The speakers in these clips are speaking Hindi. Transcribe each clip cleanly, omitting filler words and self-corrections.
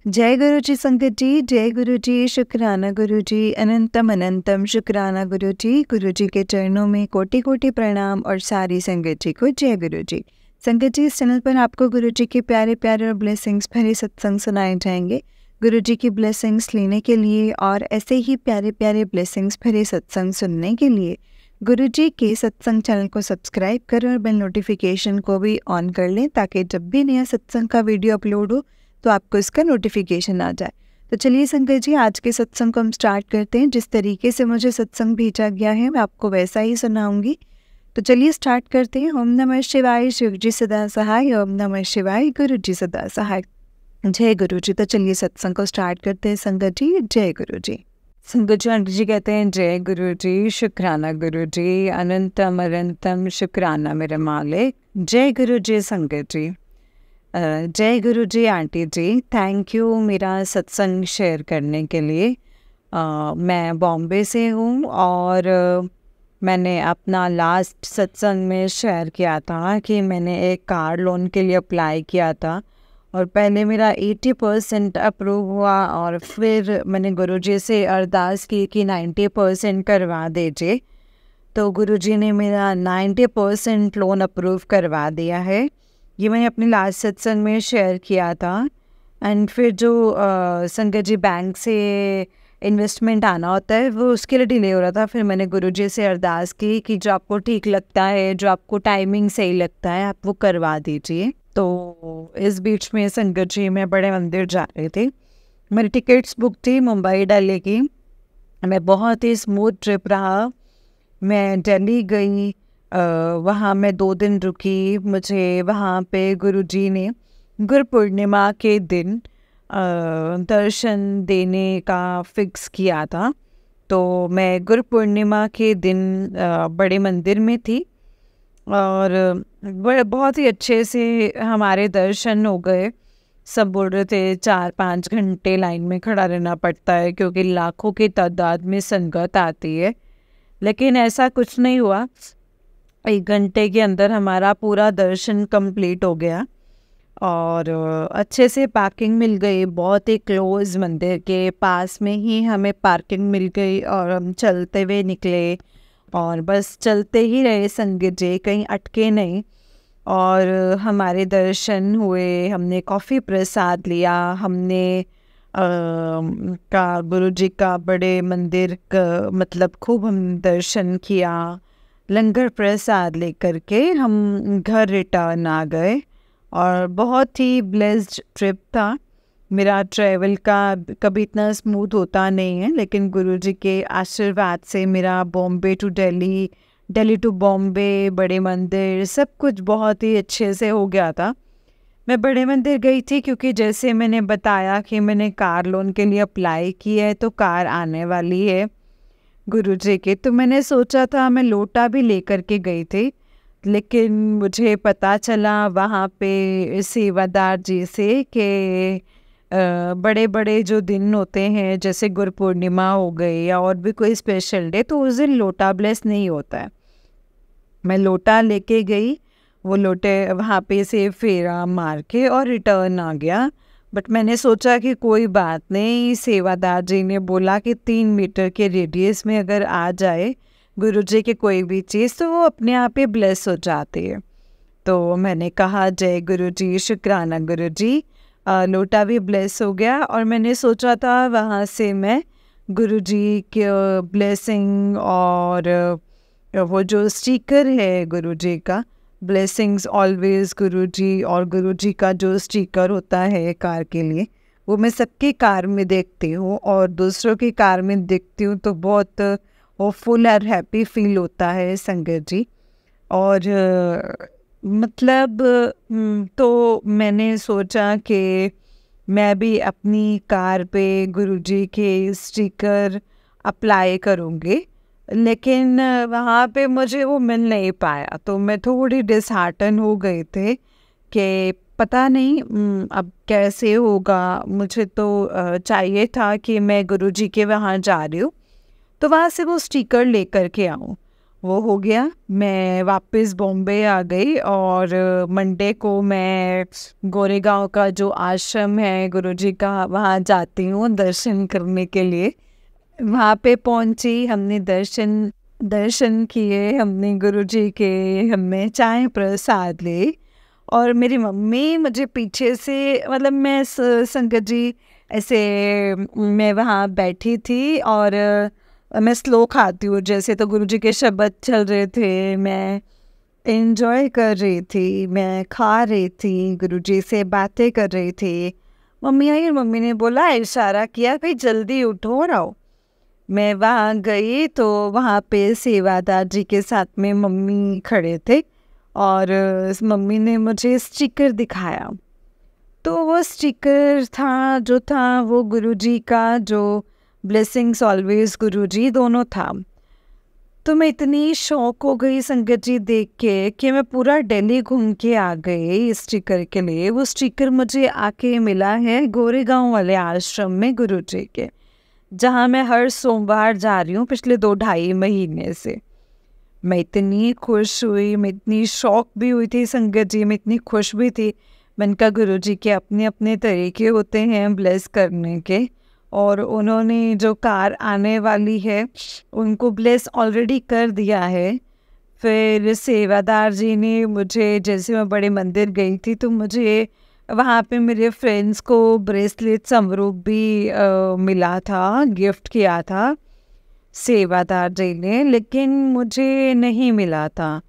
जय गुरु जी संगत जी, जय गुरु जी, शुक्राना गुरु जी, अनंतम अनंतम शुक्राना गुरु जी के चरणों में कोटि कोटि प्रणाम और सारी संगत जी को जय गुरु जी। संगत जी, इस चैनल पर आपको गुरु जी के प्यारे प्यारे और ब्लेसिंग्स भरे सत्संग सुनाए जाएंगे। गुरु जी की ब्लेसिंग्स लेने के लिए और ऐसे ही प्यारे प्यारे ब्लेसिंग्स भरे सत्संग सुनने के लिए गुरु जी के सत्संग चैनल को सब्सक्राइब करें और बेल नोटिफिकेशन को भी ऑन कर लें, ताकि जब भी नया सत्संग का वीडियो अपलोड हो तो आपको इसका नोटिफिकेशन आ जाए। तो चलिए संगत जी, आज के सत्संग को हम स्टार्ट करते हैं। जिस तरीके से मुझे सत्संग भेजा गया है मैं आपको वैसा ही सुनाऊंगी। तो चलिए स्टार्ट करते हैं। ओम नमः शिवाय, शिव जी सदा सहाय। ओम नमः शिवाय, गुरु जी सदा सहाय। जय गुरु जी। तो चलिए सत्संग को स्टार्ट करते हैं संगत जी। जय गुरु जी। संगत जी, आंटी जी कहते हैं जय गुरु जी, शुक्राना गुरु जी, अनंतम अनंतम शुक्राना मेरे मालिक। जय गुरु जी संगत जी। जय गुरु जी आंटी जी, थैंक यू मेरा सत्संग शेयर करने के लिए। मैं बॉम्बे से हूँ और मैंने अपना लास्ट सत्संग में शेयर किया था कि मैंने एक कार लोन के लिए अप्लाई किया था और पहले मेरा 80% अप्रूव हुआ और फिर मैंने गुरुजी से अरदास की कि 90% करवा दीजिए। तो गुरुजी ने मेरा 90% लोन अप्रूव करवा दिया है। ये मैंने अपने लास्ट सत्संग में शेयर किया था। एंड फिर जो संगत जी बैंक से इन्वेस्टमेंट आना होता है वो उसके लिए डिले हो रहा था। फिर मैंने गुरुजी से अरदास की कि जो आपको ठीक लगता है, जो आपको टाइमिंग सही लगता है, आप वो करवा दीजिए। तो इस बीच में संगत जी मैं बड़े मंदिर जा रही थी। मेरी टिकट्स बुक थी मुंबई दिल्ली की। मैं बहुत ही स्मूथ ट्रिप रहा। मैं दिल्ली गई, वहाँ मैं 2 दिन रुकी। मुझे वहाँ पे गुरुजी ने गुरु पूर्णिमा के दिन दर्शन देने का फिक्स किया था। तो मैं गुरु पूर्णिमा के दिन बड़े मंदिर में थी और बहुत ही अच्छे से हमारे दर्शन हो गए। सब बोल रहे थे 4-5 घंटे लाइन में खड़ा रहना पड़ता है क्योंकि लाखों की तादाद में संगत आती है, लेकिन ऐसा कुछ नहीं हुआ। 1 घंटे के अंदर हमारा पूरा दर्शन कंप्लीट हो गया और अच्छे से पार्किंग मिल गई। बहुत ही क्लोज मंदिर के पास में ही हमें पार्किंग मिल गई और हम चलते हुए निकले और बस चलते ही रहे संगत जी, कहीं अटके नहीं। और हमारे दर्शन हुए, हमने कॉफ़ी प्रसाद लिया, हमने गुरुजी का बड़े मंदिर का मतलब खूब हम दर्शन किया। लंगर प्रसाद लेकर के हम घर रिटर्न आ गए और बहुत ही ब्लेस्ड ट्रिप था। मेरा ट्रैवल का कभी इतना स्मूथ होता नहीं है, लेकिन गुरुजी के आशीर्वाद से मेरा बॉम्बे टू दिल्ली, दिल्ली टू बॉम्बे, बड़े मंदिर सब कुछ बहुत ही अच्छे से हो गया था। मैं बड़े मंदिर गई थी क्योंकि जैसे मैंने बताया कि मैंने कार लोन के लिए अप्लाई की है, तो कार आने वाली है गुरुजी की। तो मैंने सोचा था मैं लोटा भी लेकर के गई थी, लेकिन मुझे पता चला वहाँ पे सेवादार जी से कि बड़े बड़े जो दिन होते हैं जैसे गुरु पूर्णिमा हो गई या और भी कोई स्पेशल डे, तो उस दिन लोटा ब्लेस नहीं होता है। मैं लोटा लेके गई, वो लोटे वहाँ पे से फेरा मार के और रिटर्न आ गया। बट मैंने सोचा कि कोई बात नहीं, सेवादार जी ने बोला कि 3 मीटर के रेडियस में अगर आ जाए गुरुजी की कोई भी चीज़ तो वो अपने आप ही ब्लेस हो जाती है। तो मैंने कहा जय गुरु जी, शुक्राना गुरु जी। लोटा भी ब्लेस हो गया और मैंने सोचा था वहाँ से मैं गुरुजी के ब्लेसिंग और वो जो स्टिकर है गुरुजी का, ब्लेसिंग्स ऑलवेज गुरुजी, और गुरुजी का जो स्टिकर होता है कार के लिए, वो मैं सबकी कार में देखती हूँ और दूसरों की कार में देखती हूँ तो बहुत होपफुल और हैप्पी फील होता है संगत जी। और मतलब तो मैंने सोचा कि मैं भी अपनी कार पे गुरुजी के स्टिकर अप्लाई करूँगी, लेकिन वहाँ पे मुझे वो मिल नहीं पाया। तो मैं थोड़ी डिसहार्टन हो गई थी कि पता नहीं अब कैसे होगा। मुझे तो चाहिए था कि मैं गुरुजी के वहाँ जा रही हूँ तो वहाँ से वो स्टिकर लेकर के आऊँ, वो हो गया। मैं वापस बॉम्बे आ गई और मंडे को मैं गोरेगांव का जो आश्रम है गुरुजी का, वहाँ जाती हूँ दर्शन करने के लिए। वहाँ पे पहुँची, हमने दर्शन दर्शन किए हमने गुरुजी के, हमने चाय प्रसाद ले। और मेरी मम्मी मुझे पीछे से, मतलब मैं संगत जी ऐसे, मैं वहाँ बैठी थी और मैं स्लो खाती हूँ जैसे, तो गुरुजी के शब्द चल रहे थे, मैं एंजॉय कर रही थी, मैं खा रही थी, गुरुजी से बातें कर रही थी। मम्मी आई और मम्मी ने बोला, इशारा किया, भाई जल्दी उठो और आओ। मैं वहाँ गई तो वहाँ पे सेवादार जी के साथ में मम्मी खड़े थे और मम्मी ने मुझे स्टिकर दिखाया। तो वो स्टिकर था जो था वो गुरुजी का, जो ब्लेसिंग्स ऑलवेज गुरुजी दोनों था। तो मैं इतनी शौक हो गई संगत जी देख के कि मैं पूरा दिल्ली घूम के आ गई इस स्टिकर के लिए। वो स्टिकर मुझे आके मिला है गोरेगांव वाले आश्रम में गुरुजी के, जहाँ मैं हर सोमवार जा रही हूँ पिछले 2-2.5 महीने से। मैं इतनी खुश हुई, मैं इतनी शौक भी हुई थी संगत जी, मैं इतनी खुश भी थी। मैंने कहा गुरुजी के अपने अपने तरीके होते हैं ब्लेस करने के, और उन्होंने जो कार आने वाली है उनको ब्लेस ऑलरेडी कर दिया है। फिर सेवादार जी ने मुझे, जैसे मैं बड़े मंदिर गई थी तो मुझे वहाँ पे मेरे फ्रेंड्स को ब्रेसलेट समरूप भी मिला था, गिफ्ट किया था सेवादार जी ने, लेकिन मुझे नहीं मिला था।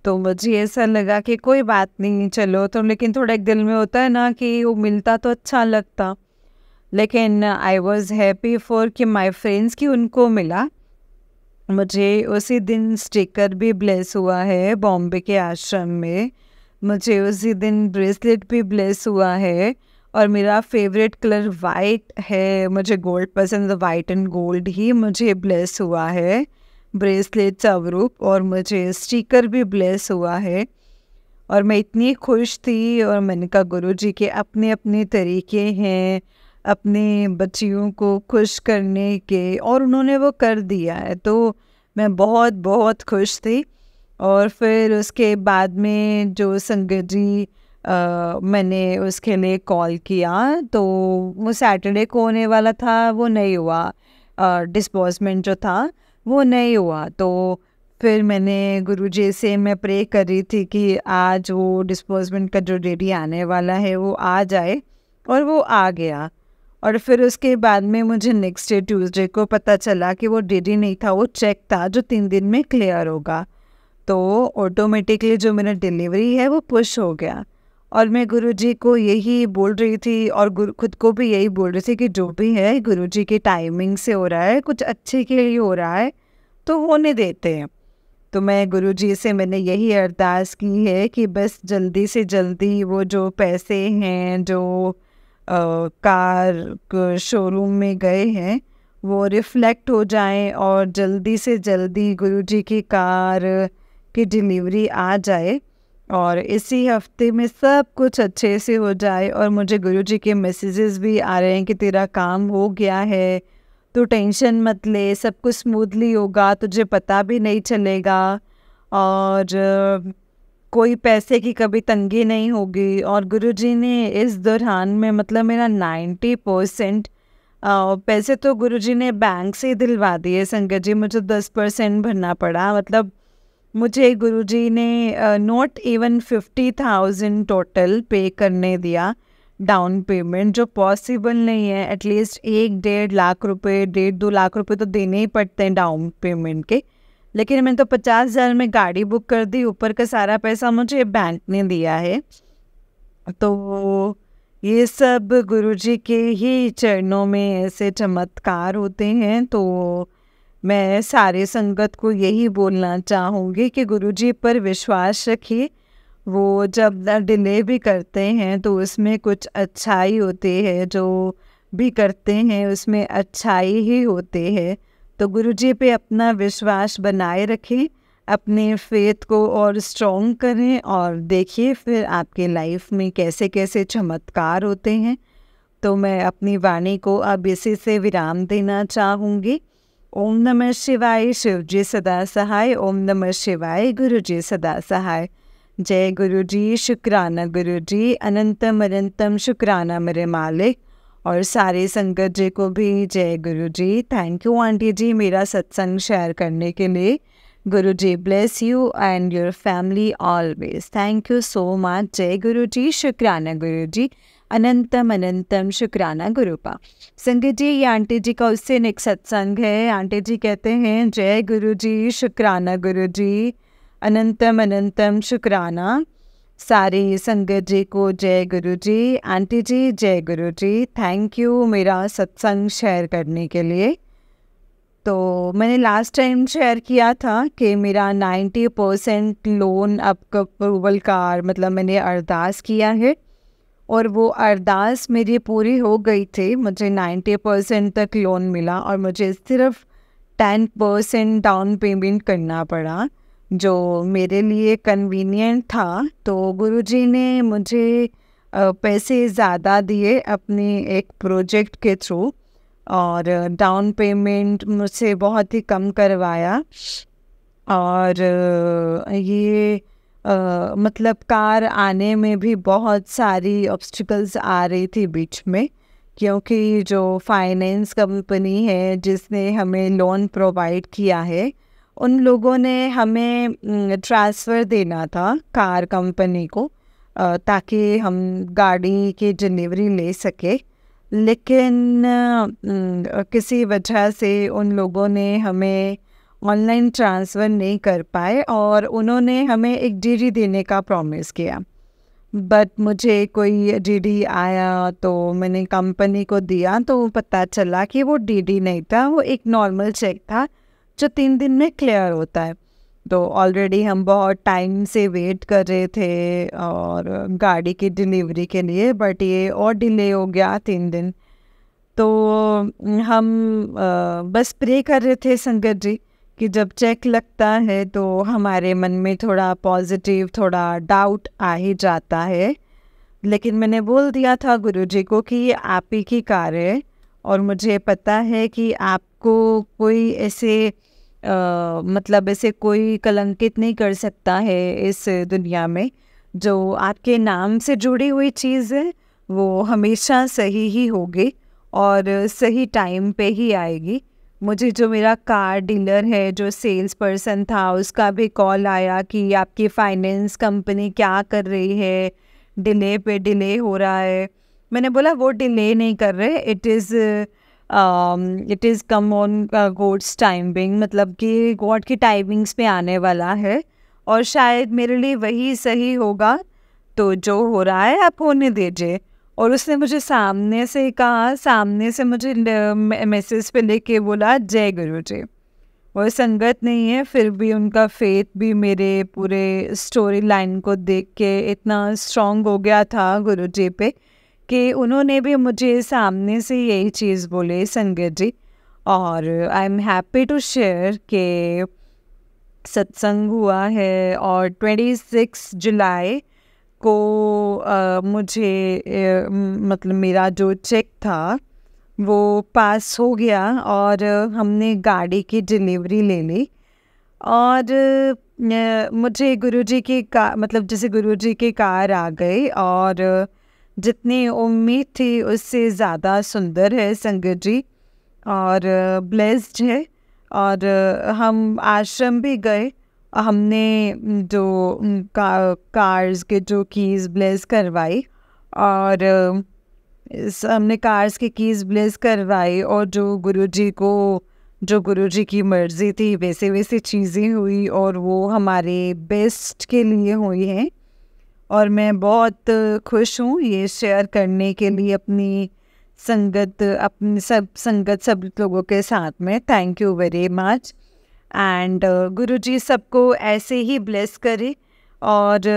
तो मुझे ऐसा लगा कि कोई बात नहीं, चलो तो, लेकिन थोड़ा एक दिल में होता है ना कि वो मिलता तो अच्छा लगता। लेकिन आई वॉज हैप्पी फॉर कि माई फ्रेंड्स की उनको मिला। मुझे उसी दिन स्टिकर भी ब्लेस हुआ है बॉम्बे के आश्रम में, मुझे उसी दिन ब्रेसलेट भी ब्लेस हुआ है, और मेरा फेवरेट कलर वाइट है, मुझे गोल्ड पसंद है, वाइट एंड गोल्ड ही मुझे ब्लेस हुआ है ब्रेसलेट स्वरूप, और मुझे स्टिकर भी ब्लेस हुआ है। और मैं इतनी खुश थी, और मैंने कहा गुरुजी के अपने अपने तरीके हैं अपने बच्चियों को खुश करने के, और उन्होंने वो कर दिया है। तो मैं बहुत बहुत खुश थी। और फिर उसके बाद में जो संगत जी, मैंने उसके लिए कॉल किया, तो वो सैटरडे को होने वाला था, वो नहीं हुआ, डिस्बर्समेंट जो था वो नहीं हुआ। तो फिर मैंने गुरुजी से मैं प्रे कर रही थी कि आज वो डिस्बर्समेंट का जो डेट आने वाला है वो आ जाए, और वो आ गया। और फिर उसके बाद में मुझे नेक्स्ट डे ट्यूसडे को पता चला कि वो डेडी नहीं था, वो चेक था जो 3 दिन में क्लियर होगा। तो ऑटोमेटिकली जो मेरा डिलीवरी है वो पुश हो गया। और मैं गुरुजी को यही बोल रही थी, और खुद को भी यही बोल रही थी कि जो भी है गुरुजी की टाइमिंग से हो रहा है, कुछ अच्छे के लिए हो रहा है, तो होने देते हैं। तो मैं गुरुजी से मैंने यही अरदास की है कि बस जल्दी से जल्दी वो जो पैसे हैं जो कार शोरूम में गए हैं वो रिफ्लेक्ट हो जाएं, और जल्दी से जल्दी गुरुजी की कार की डिलीवरी आ जाए, और इसी हफ्ते में सब कुछ अच्छे से हो जाए। और मुझे गुरुजी के मैसेजेस भी आ रहे हैं कि तेरा काम हो गया है, तो टेंशन मत ले, सब कुछ स्मूथली होगा, तुझे पता भी नहीं चलेगा, और कोई पैसे की कभी तंगी नहीं होगी। और गुरुजी ने इस दौरान में, मतलब मेरा 90% पैसे तो गुरुजी ने बैंक से दिलवा दिए संगत जी, मुझे 10% भरना पड़ा। मतलब मुझे गुरुजी ने नॉट इवन 50,000 टोटल पे करने दिया डाउन पेमेंट, जो पॉसिबल नहीं है। एटलीस्ट 1-1.5 लाख रुपए, 1.5-2 लाख रुपए तो देने ही पड़ते हैं डाउन पेमेंट के। लेकिन मैंने तो 50,000 में गाड़ी बुक कर दी, ऊपर का सारा पैसा मुझे बैंक ने दिया है। तो ये सब गुरुजी के ही चरणों में ऐसे चमत्कार होते हैं। तो मैं सारे संगत को यही बोलना चाहूँगी कि गुरुजी पर विश्वास रखिए। वो जब डिले भी करते हैं तो उसमें कुछ अच्छाई होती है, जो भी करते हैं उसमें अच्छाई ही होते हैं। तो गुरुजी पे अपना विश्वास बनाए रखें, अपने फेथ को और स्ट्रॉन्ग करें, और देखिए फिर आपके लाइफ में कैसे कैसे चमत्कार होते हैं। तो मैं अपनी वाणी को अब इसी से विराम देना चाहूँगी। ओम नमः शिवाय, शिव जी सदा सहाय। ओम नमः शिवाय, गुरु जी सदा सहाय। जय गुरु जी, शुक्राना गुरु जी, अनंतम अनंतम शुक्राना मेरे मालिक। और सारी संगत जी को भी जय गुरु जी। थैंक यू आंटी जी मेरा सत्संग शेयर करने के लिए। गुरु जी bless you and your family always. Thank you so much. जय गुरु जी, शुक्राना गुरु जी, अनंतम अनंतम शुक्राना गुरुपा। संगत जी, ये आंटी जी का उससे नेक्स्ट सत्संग है। आंटी जी कहते हैं जय गुरु जी, शुक्राना गुरु जी, अनंतम अनंतम शुक्राना। सारी संगत जी को जय गुरु जी। आंटी जी जय गुरु जी, थैंक यू मेरा सत्संग शेयर करने के लिए। तो मैंने लास्ट टाइम शेयर किया था कि मेरा 90% लोन अप्रूवल का मतलब मैंने अरदास किया है और वो अरदास मेरी पूरी हो गई थी। मुझे 90% तक लोन मिला और मुझे सिर्फ 10% डाउन पेमेंट करना पड़ा, जो मेरे लिए कन्वीनियंट था। तो गुरुजी ने मुझे पैसे ज़्यादा दिए अपने एक प्रोजेक्ट के थ्रू और डाउन पेमेंट मुझसे बहुत ही कम करवाया। और ये मतलब कार आने में भी बहुत सारी ऑब्स्टिकल्स आ रही थी बीच में, क्योंकि जो फाइनेंस कंपनी है जिसने हमें लोन प्रोवाइड किया है, उन लोगों ने हमें ट्रांसफ़र देना था कार कंपनी को, ताकि हम गाड़ी की डिलीवरी ले सके। लेकिन किसी वजह से उन लोगों ने हमें ऑनलाइन ट्रांसफ़र नहीं कर पाए और उन्होंने हमें एक डीडी देने का प्रॉमिस किया। बट मुझे कोई डीडी आया तो मैंने कंपनी को दिया, तो पता चला कि वो डीडी नहीं था, वो एक नॉर्मल चेक था जो 3 दिन में क्लियर होता है। तो ऑलरेडी हम बहुत टाइम से वेट कर रहे थे और गाड़ी की डिलीवरी के लिए, बट ये और डिले हो गया 3 दिन। तो हम बस प्रे कर रहे थे संगत जी कि जब चेक लगता है तो हमारे मन में थोड़ा पॉजिटिव, थोड़ा डाउट आ ही जाता है। लेकिन मैंने बोल दिया था गुरुजी को कि ये आप ही की कार है और मुझे पता है कि आपको कोई ऐसे मतलब ऐसे कोई कलंकित नहीं कर सकता है इस दुनिया में। जो आपके नाम से जुड़ी हुई चीज़ है वो हमेशा सही ही होगी और सही टाइम पे ही आएगी। मुझे जो मेरा कार डीलर है, जो सेल्स पर्सन था, उसका भी कॉल आया कि आपकी फाइनेंस कंपनी क्या कर रही है, डिले पे डिले हो रहा है। मैंने बोला वो डिले नहीं कर रहे, it is come on God's timing, मतलब कि गॉड की टाइमिंग्स पे आने वाला है और शायद मेरे लिए वही सही होगा, तो जो हो रहा है आप होने दीजिए। और उसने मुझे सामने से कहा, सामने से मुझे मैसेज पे लिख के बोला जय गुरु जी। वो संगत नहीं है, फिर भी उनका फेथ भी मेरे पूरे स्टोरी लाइन को देख के इतना स्ट्रॉन्ग हो गया था गुरु जी पे कि उन्होंने भी मुझे सामने से यही चीज़ बोले संगत जी। और I am happy to share कि सत्संग हुआ है और 26 जुलाई को मुझे मतलब मेरा जो चेक था वो पास हो गया और हमने गाड़ी की डिलीवरी ले ली। और मुझे गुरुजी की मतलब जैसे गुरुजी की कार आ गई और जितनी उम्मीद थी उससे ज़्यादा सुंदर है संगत जी और ब्लेस्ड है। और हम आश्रम भी गए, हमने जो कार्स के जो कीज़ ब्लेस करवाई और हमने कार्स की कीज़ ब्लेस करवाई और जो गुरुजी की मर्ज़ी थी वैसे वैसे चीज़ें हुई और वो हमारे बेस्ट के लिए हुई हैं। और मैं बहुत खुश हूँ ये शेयर करने के लिए अपनी सब लोगों के साथ में। Thank you very much and गुरुजी सबको ऐसे ही ब्लेस करे और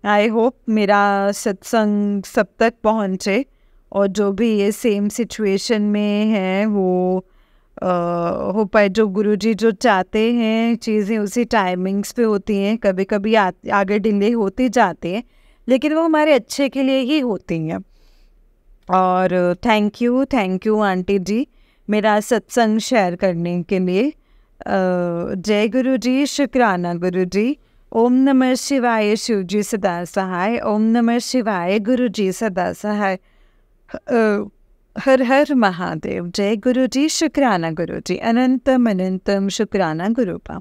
आई होप मेरा सत्संग सब तक पहुँचे और जो भी ये सेम सिचुएशन में है वो हो पाए। जो गुरुजी जो चाहते हैं चीज़ें उसी टाइमिंग्स पे होती हैं, कभी कभी आगे डिले होते जाते हैं लेकिन वो हमारे अच्छे के लिए ही होती हैं। और थैंक यू आंटी जी मेरा सत्संग शेयर करने के लिए। जय गुरु जी, शुक्राना गुरु जी। ओम नमः शिवाय, शिव जी सदा सहाय। ओम नमः शिवाय, गुरु जी सदा सहाय। हर हर महादेव। जय गुरु जी, शुक्राना गुरु जी। अनंतम अनंतम शुक्राना गुरुपा।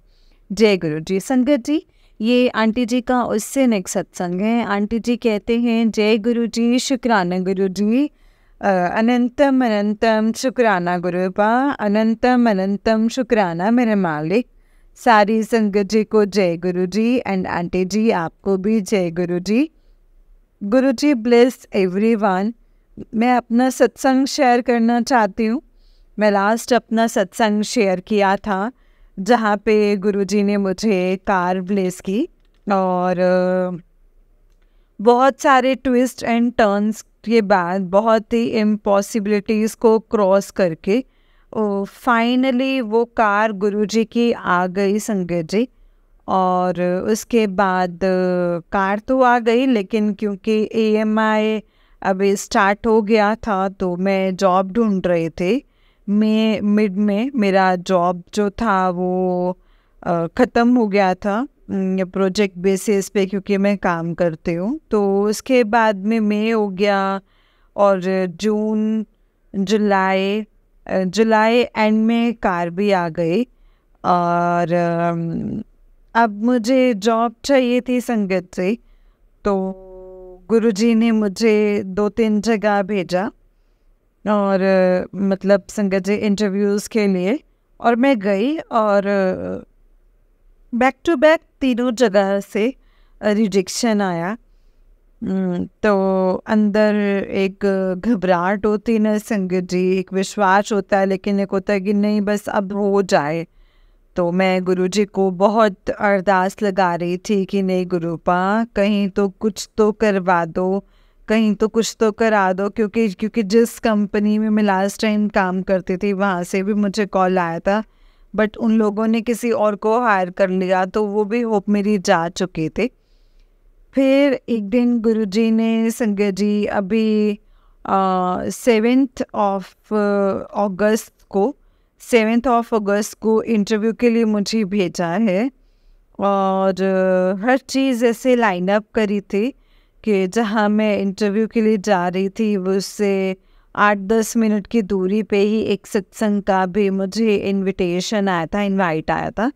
जय गुरु जी। संगत जी, ये आंटी जी का उससे नेक्स्ट सत्संग है। आंटी जी कहते हैं, जय गुरु जी, शुक्राना गुरु जी। अनंतम अनंतम शुक्राना गुरुपा। अनंतम अनंतम शुक्राना मेरे मालिक। सारी संगत जी को जय गुरु जी, एंड आंटी जी आपको भी जय गुरु जी। गुरु जी ब्लेस एवरीवन। मैं अपना सत्संग शेयर करना चाहती हूँ। मैं लास्ट अपना सत्संग शेयर किया था जहाँ पे गुरुजी ने मुझे कार ब्लेस की, और बहुत सारे ट्विस्ट एंड टर्न्स के बाद, बहुत ही इम्पॉसिबिलिटीज़ को क्रॉस करके फाइनली वो कार गुरुजी की आ गई संगत जी। और उसके बाद कार तो आ गई, लेकिन क्योंकि EMI अभी स्टार्ट हो गया था तो मैं जॉब ढूंढ रहे थे। मैं मिड में मेरा जॉब जो था वो ख़त्म हो गया था प्रोजेक्ट बेसिस पे, क्योंकि मैं काम करती हूँ। तो उसके बाद में मई हो गया, और जून जुलाई एंड में कार भी आ गई। और अब मुझे जॉब चाहिए थी संगत से, तो गुरुजी ने मुझे 2-3 जगह भेजा, और मतलब संगत जी इंटरव्यूज़ के लिए, और मैं गई, और बैक टू बैक तीनों जगह से रिजेक्शन आया। तो अंदर एक घबराहट होती ना संगत जी, एक विश्वास होता है, लेकिन एक होता है कि नहीं बस अब हो जाए। तो मैं गुरुजी को बहुत अरदास लगा रही थी कि नहीं गुरुपा, कहीं तो कुछ तो करवा दो, कहीं तो कुछ तो करा दो, क्योंकि जिस कंपनी में मैं लास्ट टाइम काम करती थी वहाँ से भी मुझे कॉल आया था, बट उन लोगों ने किसी और को हायर कर लिया, तो वो भी होप मेरी जा चुके थे। फिर एक दिन गुरुजी ने संगत जी अभी 7th ऑफ अगस्त को इंटरव्यू के लिए मुझे भेजा है, और हर चीज़ ऐसे लाइन अप करी थी कि जहाँ मैं इंटरव्यू के लिए जा रही थी उससे 8-10 मिनट की दूरी पे ही एक सत्संग का भी मुझे इनवाइट आया था।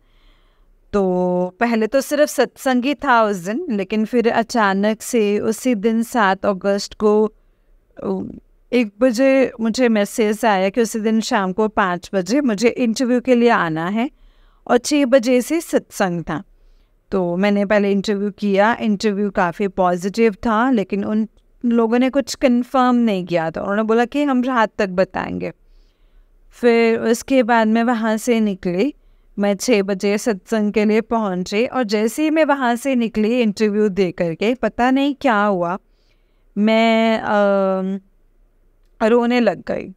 तो पहले तो सिर्फ सत्संग ही था उस दिन, लेकिन फिर अचानक से उसी दिन 7 अगस्त को 1 बजे मुझे मैसेज आया कि उसी दिन शाम को 5 बजे मुझे इंटरव्यू के लिए आना है, और 6 बजे से सत्संग था। तो मैंने पहले इंटरव्यू किया, इंटरव्यू काफ़ी पॉजिटिव था, लेकिन उन लोगों ने कुछ कंफर्म नहीं किया था। उन्होंने बोला कि हम रात तक बताएंगे। फिर उसके बाद मैं वहाँ से निकली, मैं 6 बजे सत्संग के लिए पहुँची, और जैसे ही मैं वहाँ से निकली इंटरव्यू दे करके, पता नहीं क्या हुआ, मैं रोने लग गई।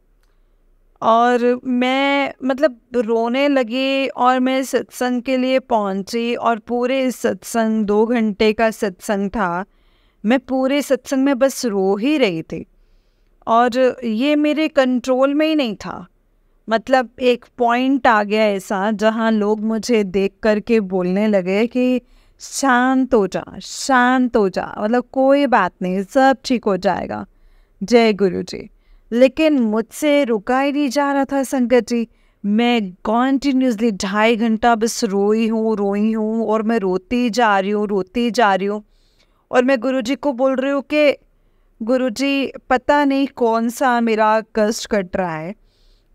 और मैं मतलब रोने लगी, और मैं सत्संग के लिए पहुंची, और पूरे सत्संग 2 घंटे का सत्संग था, मैं पूरे सत्संग में बस रो ही रही थी, और ये मेरे कंट्रोल में ही नहीं था। मतलब एक पॉइंट आ गया ऐसा जहाँ लोग मुझे देख करके बोलने लगे कि शांत हो जा, शांत हो जा, मतलब कोई बात नहीं, सब ठीक हो जाएगा, जय गुरु जी। लेकिन मुझसे रुका ही नहीं जा रहा था संगत जी। मैं कॉन्टीन्यूसली 2.5 घंटा बस रोई हूँ, और मैं रोती जा रही हूँ, और मैं गुरुजी को बोल रही हूँ कि गुरुजी पता नहीं कौन सा मेरा कष्ट कट रहा है,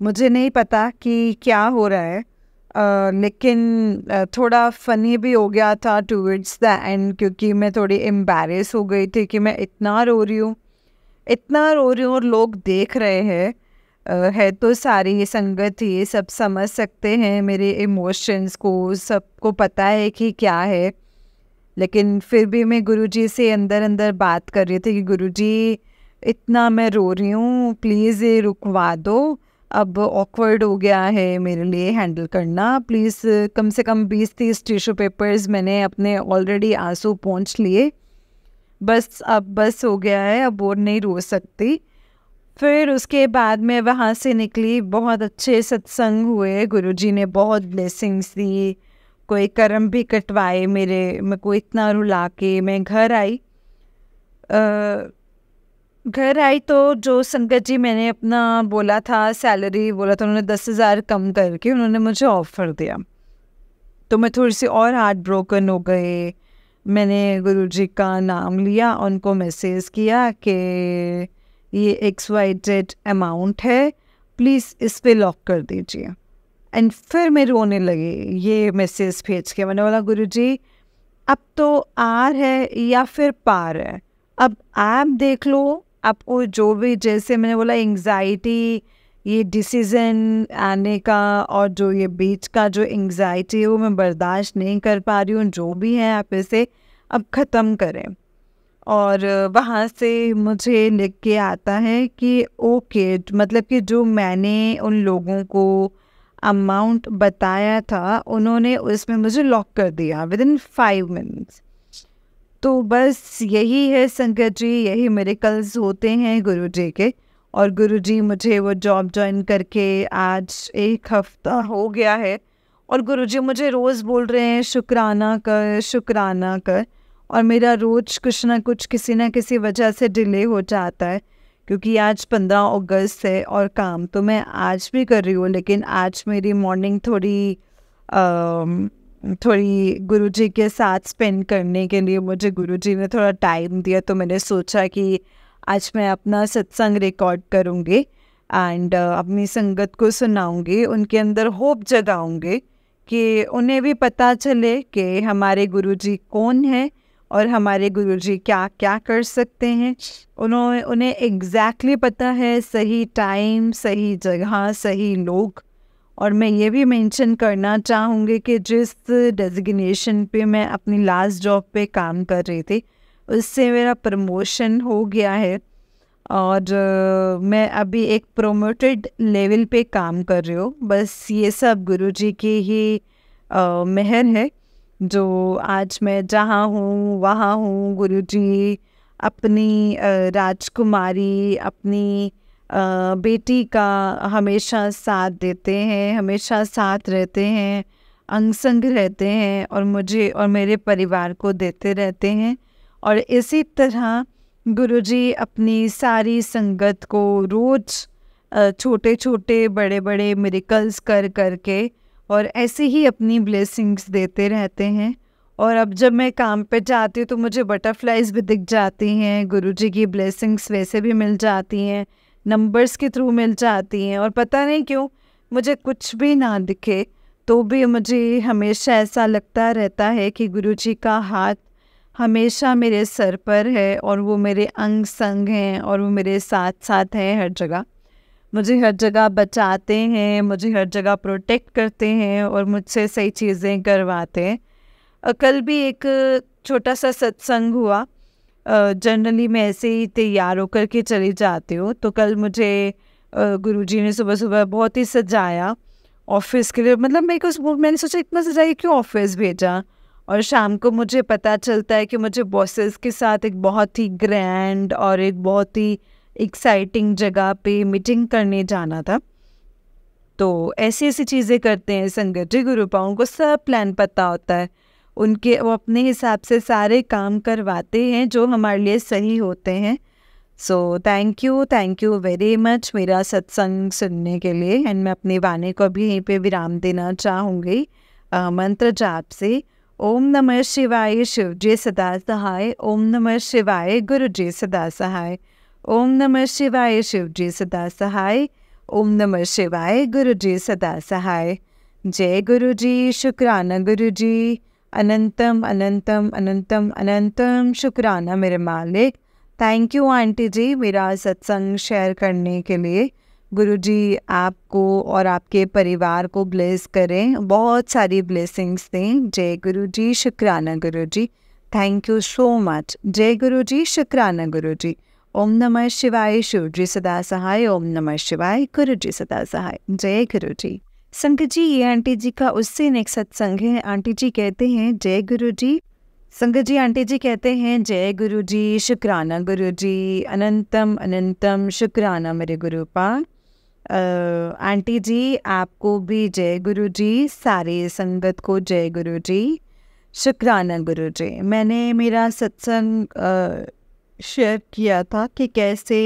मुझे नहीं पता कि क्या हो रहा है, लेकिन थोड़ा फ़नी भी हो गया था टूवर्ड्स द एंड, क्योंकि मैं थोड़ी एम्बैरेस हो गई थी कि मैं इतना रो रही हूँ, और लोग देख रहे हैं। है तो सारी संगत ही, सब समझ सकते हैं मेरे इमोशंस को, सबको पता है कि क्या है। लेकिन फिर भी मैं गुरुजी से अंदर अंदर बात कर रही थी कि गुरुजी इतना मैं रो रही हूँ, प्लीज़ ये रुकवा दो, अब ऑकवर्ड हो गया है मेरे लिए हैंडल करना, प्लीज़ कम से कम 20-30 टिश्यू पेपर्स मैंने अपने ऑलरेडी आंसू पोंछ लिए, बस अब बस हो गया है, अब और नहीं रो सकती। फिर उसके बाद मैं वहाँ से निकली, बहुत अच्छे सत्संग हुए, गुरुजी ने बहुत ब्लेसिंग्स दी, कोई कर्म भी कटवाए मेरे को इतना रुला के। मैं घर आई तो जो संगत जी मैंने अपना बोला था सैलरी बोला था, उन्होंने 10,000 कम करके उन्होंने मुझे ऑफ़र दिया। तो मैं थोड़ी सी और हार्ट ब्रोकन हो गए। मैंने गुरुजी का नाम लिया, उनको मैसेज किया कि ये XYZ अमाउंट है, प्लीज़ इस पे लॉक कर दीजिए। एंड फिर मैं रोने लगी ये मैसेज भेज के। मैंने बोला गुरुजी अब तो आर है या फिर पार है, अब आप देख लो, आपको जो भी, जैसे मैंने बोला एंग्जाइटी, ये डिसीज़न आने का और जो ये बीच का जो एंग्जाइटी है वो मैं बर्दाश्त नहीं कर पा रही हूँ, जो भी है आप इसे अब ख़त्म करें। और वहाँ से मुझे लिख के आता है कि ओके, मतलब कि जो मैंने उन लोगों को अमाउंट बताया था उन्होंने उसमें मुझे लॉक कर दिया विदिन 5 मिनट्स। तो बस यही है संगत जी, यही मिरेकल्स होते हैं गुरुजी के। और गुरुजी मुझे वो जॉब ज्वाइन करके आज 1 हफ्ता हो गया है, और गुरुजी मुझे रोज़ बोल रहे हैं शुक्राना कर, शुक्राना कर। और मेरा रोज़ कुछ ना कुछ किसी न किसी वजह से डिले हो जाता है, क्योंकि आज 15 अगस्त है और काम तो मैं आज भी कर रही हूँ, लेकिन आज मेरी मॉर्निंग थोड़ी गुरुजी के साथ स्पेंड करने के लिए मुझे गुरुजी ने थोड़ा टाइम दिया। तो मैंने सोचा कि आज मैं अपना सत्संग रिकॉर्ड करूँगी एंड अपनी संगत को सुनाऊँगी, उनके अंदर होप जगाऊँगी कि उन्हें भी पता चले कि हमारे गुरुजी कौन है और हमारे गुरुजी क्या क्या कर सकते हैं। उन्हें एग्जैक्टली पता है, सही टाइम, सही जगह, सही लोग। और मैं ये भी मेंशन करना चाहूँगी कि जिस डेजिग्नेशन पे मैं अपनी लास्ट जॉब पे काम कर रही थी उससे मेरा प्रमोशन हो गया है, और मैं अभी एक प्रोमोटेड लेवल पे काम कर रही हूँ। बस ये सब गुरुजी की ही मेहर है, जो आज मैं जहाँ हूँ वहाँ हूँ। गुरुजी अपनी राजकुमारी, अपनी बेटी का हमेशा साथ देते हैं, हमेशा साथ रहते हैं, अंग संग रहते हैं, और मुझे और मेरे परिवार को देते रहते हैं। और इसी तरह गुरुजी अपनी सारी संगत को रोज़ छोटे छोटे बड़े बड़े मिरेकल्स कर करके और ऐसे ही अपनी ब्लेसिंग्स देते रहते हैं। और अब जब मैं काम पे जाती हूँ तो मुझे बटरफ्लाइज भी दिख जाती हैं, गुरुजी की ब्लेसिंग्स वैसे भी मिल जाती हैं, नंबर्स के थ्रू मिल जाती हैं। और पता नहीं क्यों मुझे कुछ भी ना दिखे तो भी मुझे हमेशा ऐसा लगता रहता है कि गुरुजी का हाथ हमेशा मेरे सर पर है और वो मेरे अंग संग हैं और वो मेरे साथ साथ हैं हर जगह। मुझे हर जगह बचाते हैं, मुझे हर जगह प्रोटेक्ट करते हैं और मुझसे सही चीज़ें करवाते हैं। कल भी एक छोटा सा सत्संग हुआ। जनरली मैं ऐसे ही तैयार होकर के चली जाती हूँ, तो कल मुझे गुरुजी ने सुबह सुबह बहुत ही सजाया ऑफिस के लिए। मतलब मैंने सोचा इतना सजाया क्यों ऑफिस भेजा। और शाम को मुझे पता चलता है कि मुझे बॉसेस के साथ एक बहुत ही ग्रैंड और एक बहुत ही एक्साइटिंग जगह पे मीटिंग करने जाना था। तो ऐसी ऐसी चीज़ें करते हैं संगत जी, गुरुपाओं को सब प्लान पता होता है, वो अपने हिसाब से सारे काम करवाते हैं जो हमारे लिए सही होते हैं। So thank you very much मेरा सत्संग सुनने के लिए। एंड मैं अपनी वाणी को भी यहीं पे विराम देना चाहूँगी मंत्र जाप से। ओम नमः शिवाय, शिव जी सदा सहाय। ओम नमः शिवाय, गुरु जी सदा सहाय। ओम नमः शिवाय, शिव जी सदा सहाय। ओम नमः शिवाय, गुरु जी सदा सहाय। जय गुरु जी, शुक्राना गुरु जी, अनंतम अनंतम अनंतम अनंतम शुक्राना मेरे मालिक। थैंक यू आंटी जी मेरा सत्संग शेयर करने के लिए। गुरुजी आपको और आपके परिवार को ब्लेस करें, बहुत सारी ब्लेसिंग्स दें। जय गुरुजी, शुक्राना गुरुजी, थैंक यू सो मच। जय गुरुजी, शुक्राना गुरुजी। ओम नमः शिवाय, शिव जी सदा सहाय। ओम नमः शिवाय, गुरु जी सदा सहाय। जय गुरुजी। संगत जी, ये आंटी जी का उससे नेक्स्ट सत्संग है। आंटी जी कहते हैं, जय गुरुजी, संगत जी, आंटी जी कहते हैं जय गुरु जी, शुक्राना गुरु जी, अनंतम अनंतम शुक्राना मेरे गुरुपा। आंटी जी आपको भी जय गुरु जी, सारे संगत को जय गुरु जी, शुक्राना गुरु जी। मैंने मेरा सत्संग शेयर किया था कि कैसे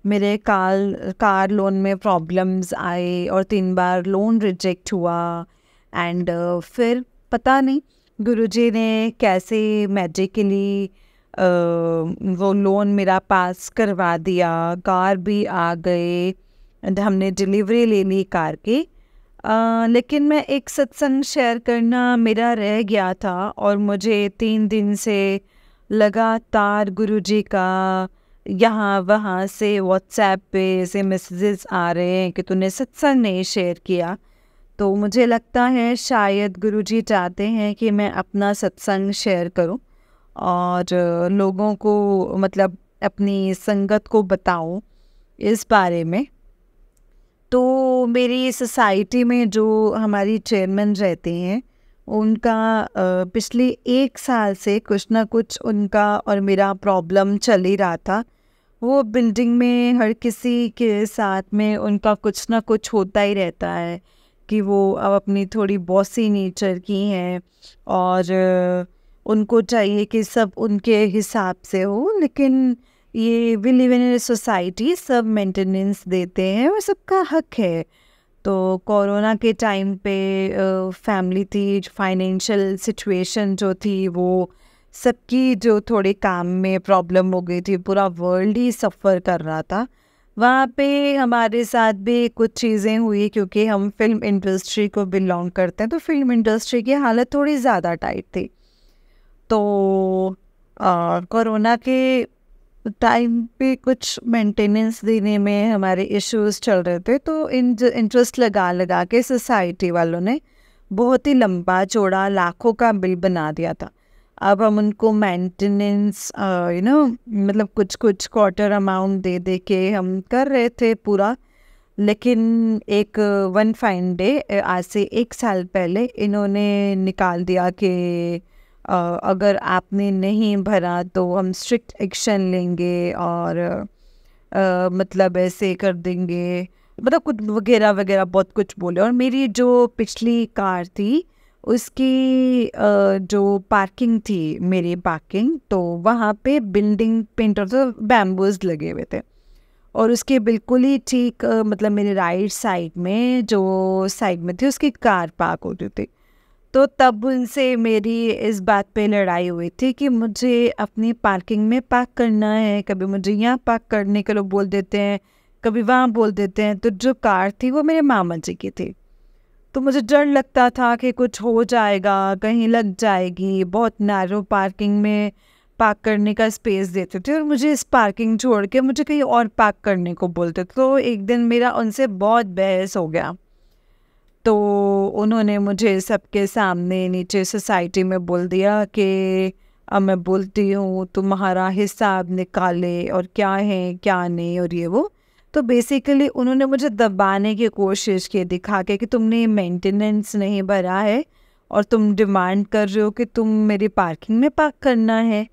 मेरे कार लोन में प्रॉब्लम्स आए और 3 बार लोन रिजेक्ट हुआ। एंड फिर पता नहीं गुरुजी ने कैसे मैजिकली वो लोन मेरा पास करवा दिया, कार भी आ गए एंड हमने डिलीवरी ले ली कार की। लेकिन मैं एक सत्संग शेयर करना मेरा रह गया था और मुझे 3 दिन से लगातार गुरुजी का यहाँ वहाँ से व्हाट्सएप पे ऐसे मैसेजेस आ रहे हैं कि तूने सत्संग नहीं शेयर किया। तो मुझे लगता है शायद गुरुजी चाहते हैं कि मैं अपना सत्संग शेयर करूं और लोगों को मतलब अपनी संगत को बताऊं इस बारे में। तो मेरी सोसाइटी में जो हमारी चेयरमैन रहते हैं उनका पिछले 1 साल से कुछ ना कुछ उनका और मेरा प्रॉब्लम चल ही रहा था। वो बिल्डिंग में हर किसी के साथ में उनका कुछ ना कुछ होता ही रहता है कि वो अब अपनी थोड़ी बॉसी नेचर की हैं और उनको चाहिए कि सब उनके हिसाब से हो। लेकिन ये we live in a society, सब मेंटेनेंस देते हैं और सबका हक है। तो कोरोना के टाइम पे फैमिली थी, फाइनेंशियल सिचुएशन जो थी वो सबकी जो थोड़े काम में प्रॉब्लम हो गई थी, पूरा वर्ल्ड ही सफ़र कर रहा था। वहाँ पे हमारे साथ भी कुछ चीज़ें हुई क्योंकि हम फिल्म इंडस्ट्री को बिलोंग करते हैं, तो फिल्म इंडस्ट्री की हालत थोड़ी ज़्यादा टाइट थी। तो कोरोना के टाइम पे कुछ मेंटेनेंस देने में हमारे इश्यूज चल रहे थे, तो इंटरेस्ट लगा के सोसाइटी वालों ने बहुत ही लंबा चौड़ा लाखों का बिल बना दिया था। अब हम उनको मेंटेनेंस मतलब कुछ क्वार्टर अमाउंट दे के हम कर रहे थे पूरा। लेकिन एक वन फाइन डे आज से 1 साल पहले इन्होंने निकाल दिया कि अगर आपने नहीं भरा तो हम स्ट्रिक्ट एक्शन लेंगे और मतलब ऐसे कर देंगे, मतलब कुछ वगैरह वगैरह बहुत कुछ बोले। और मेरी जो पिछली कार थी उसकी जो पार्किंग थी, मेरी पार्किंग, तो वहाँ पे बिल्डिंग पेंट और तो बैम्बूज लगे हुए थे और उसके बिल्कुल ही ठीक मतलब मेरे राइट साइड में जो साइड में थी उसकी कार पार्क होती थी। तो तब उनसे मेरी इस बात पे लड़ाई हुई थी कि मुझे अपनी पार्किंग में पार्क करना है। कभी मुझे यहाँ पार्क करने के लिए बोल देते हैं, कभी वहाँ बोल देते हैं। तो जो कार थी वो मेरे मामा जी की थी, तो मुझे डर लगता था कि कुछ हो जाएगा, कहीं लग जाएगी। बहुत नैरो पार्किंग में पार्क करने का स्पेस देते थे और मुझे इस पार्किंग छोड़ के मुझे कहीं और पार्क करने को बोलते थे। तो एक दिन मेरा उनसे बहुत बहस हो गया, तो उन्होंने मुझे सबके सामने नीचे सोसाइटी में बोल दिया कि अब मैं बोलती हूँ तुम्हारा हिसाब निकाले और क्या है क्या नहीं और ये वो। तो बेसिकली उन्होंने मुझे दबाने की कोशिश की, दिखा के कि तुमने मेंटेनेंस नहीं भरा है और तुम डिमांड कर रहे हो कि तुम मेरी पार्किंग में पार्क करना है।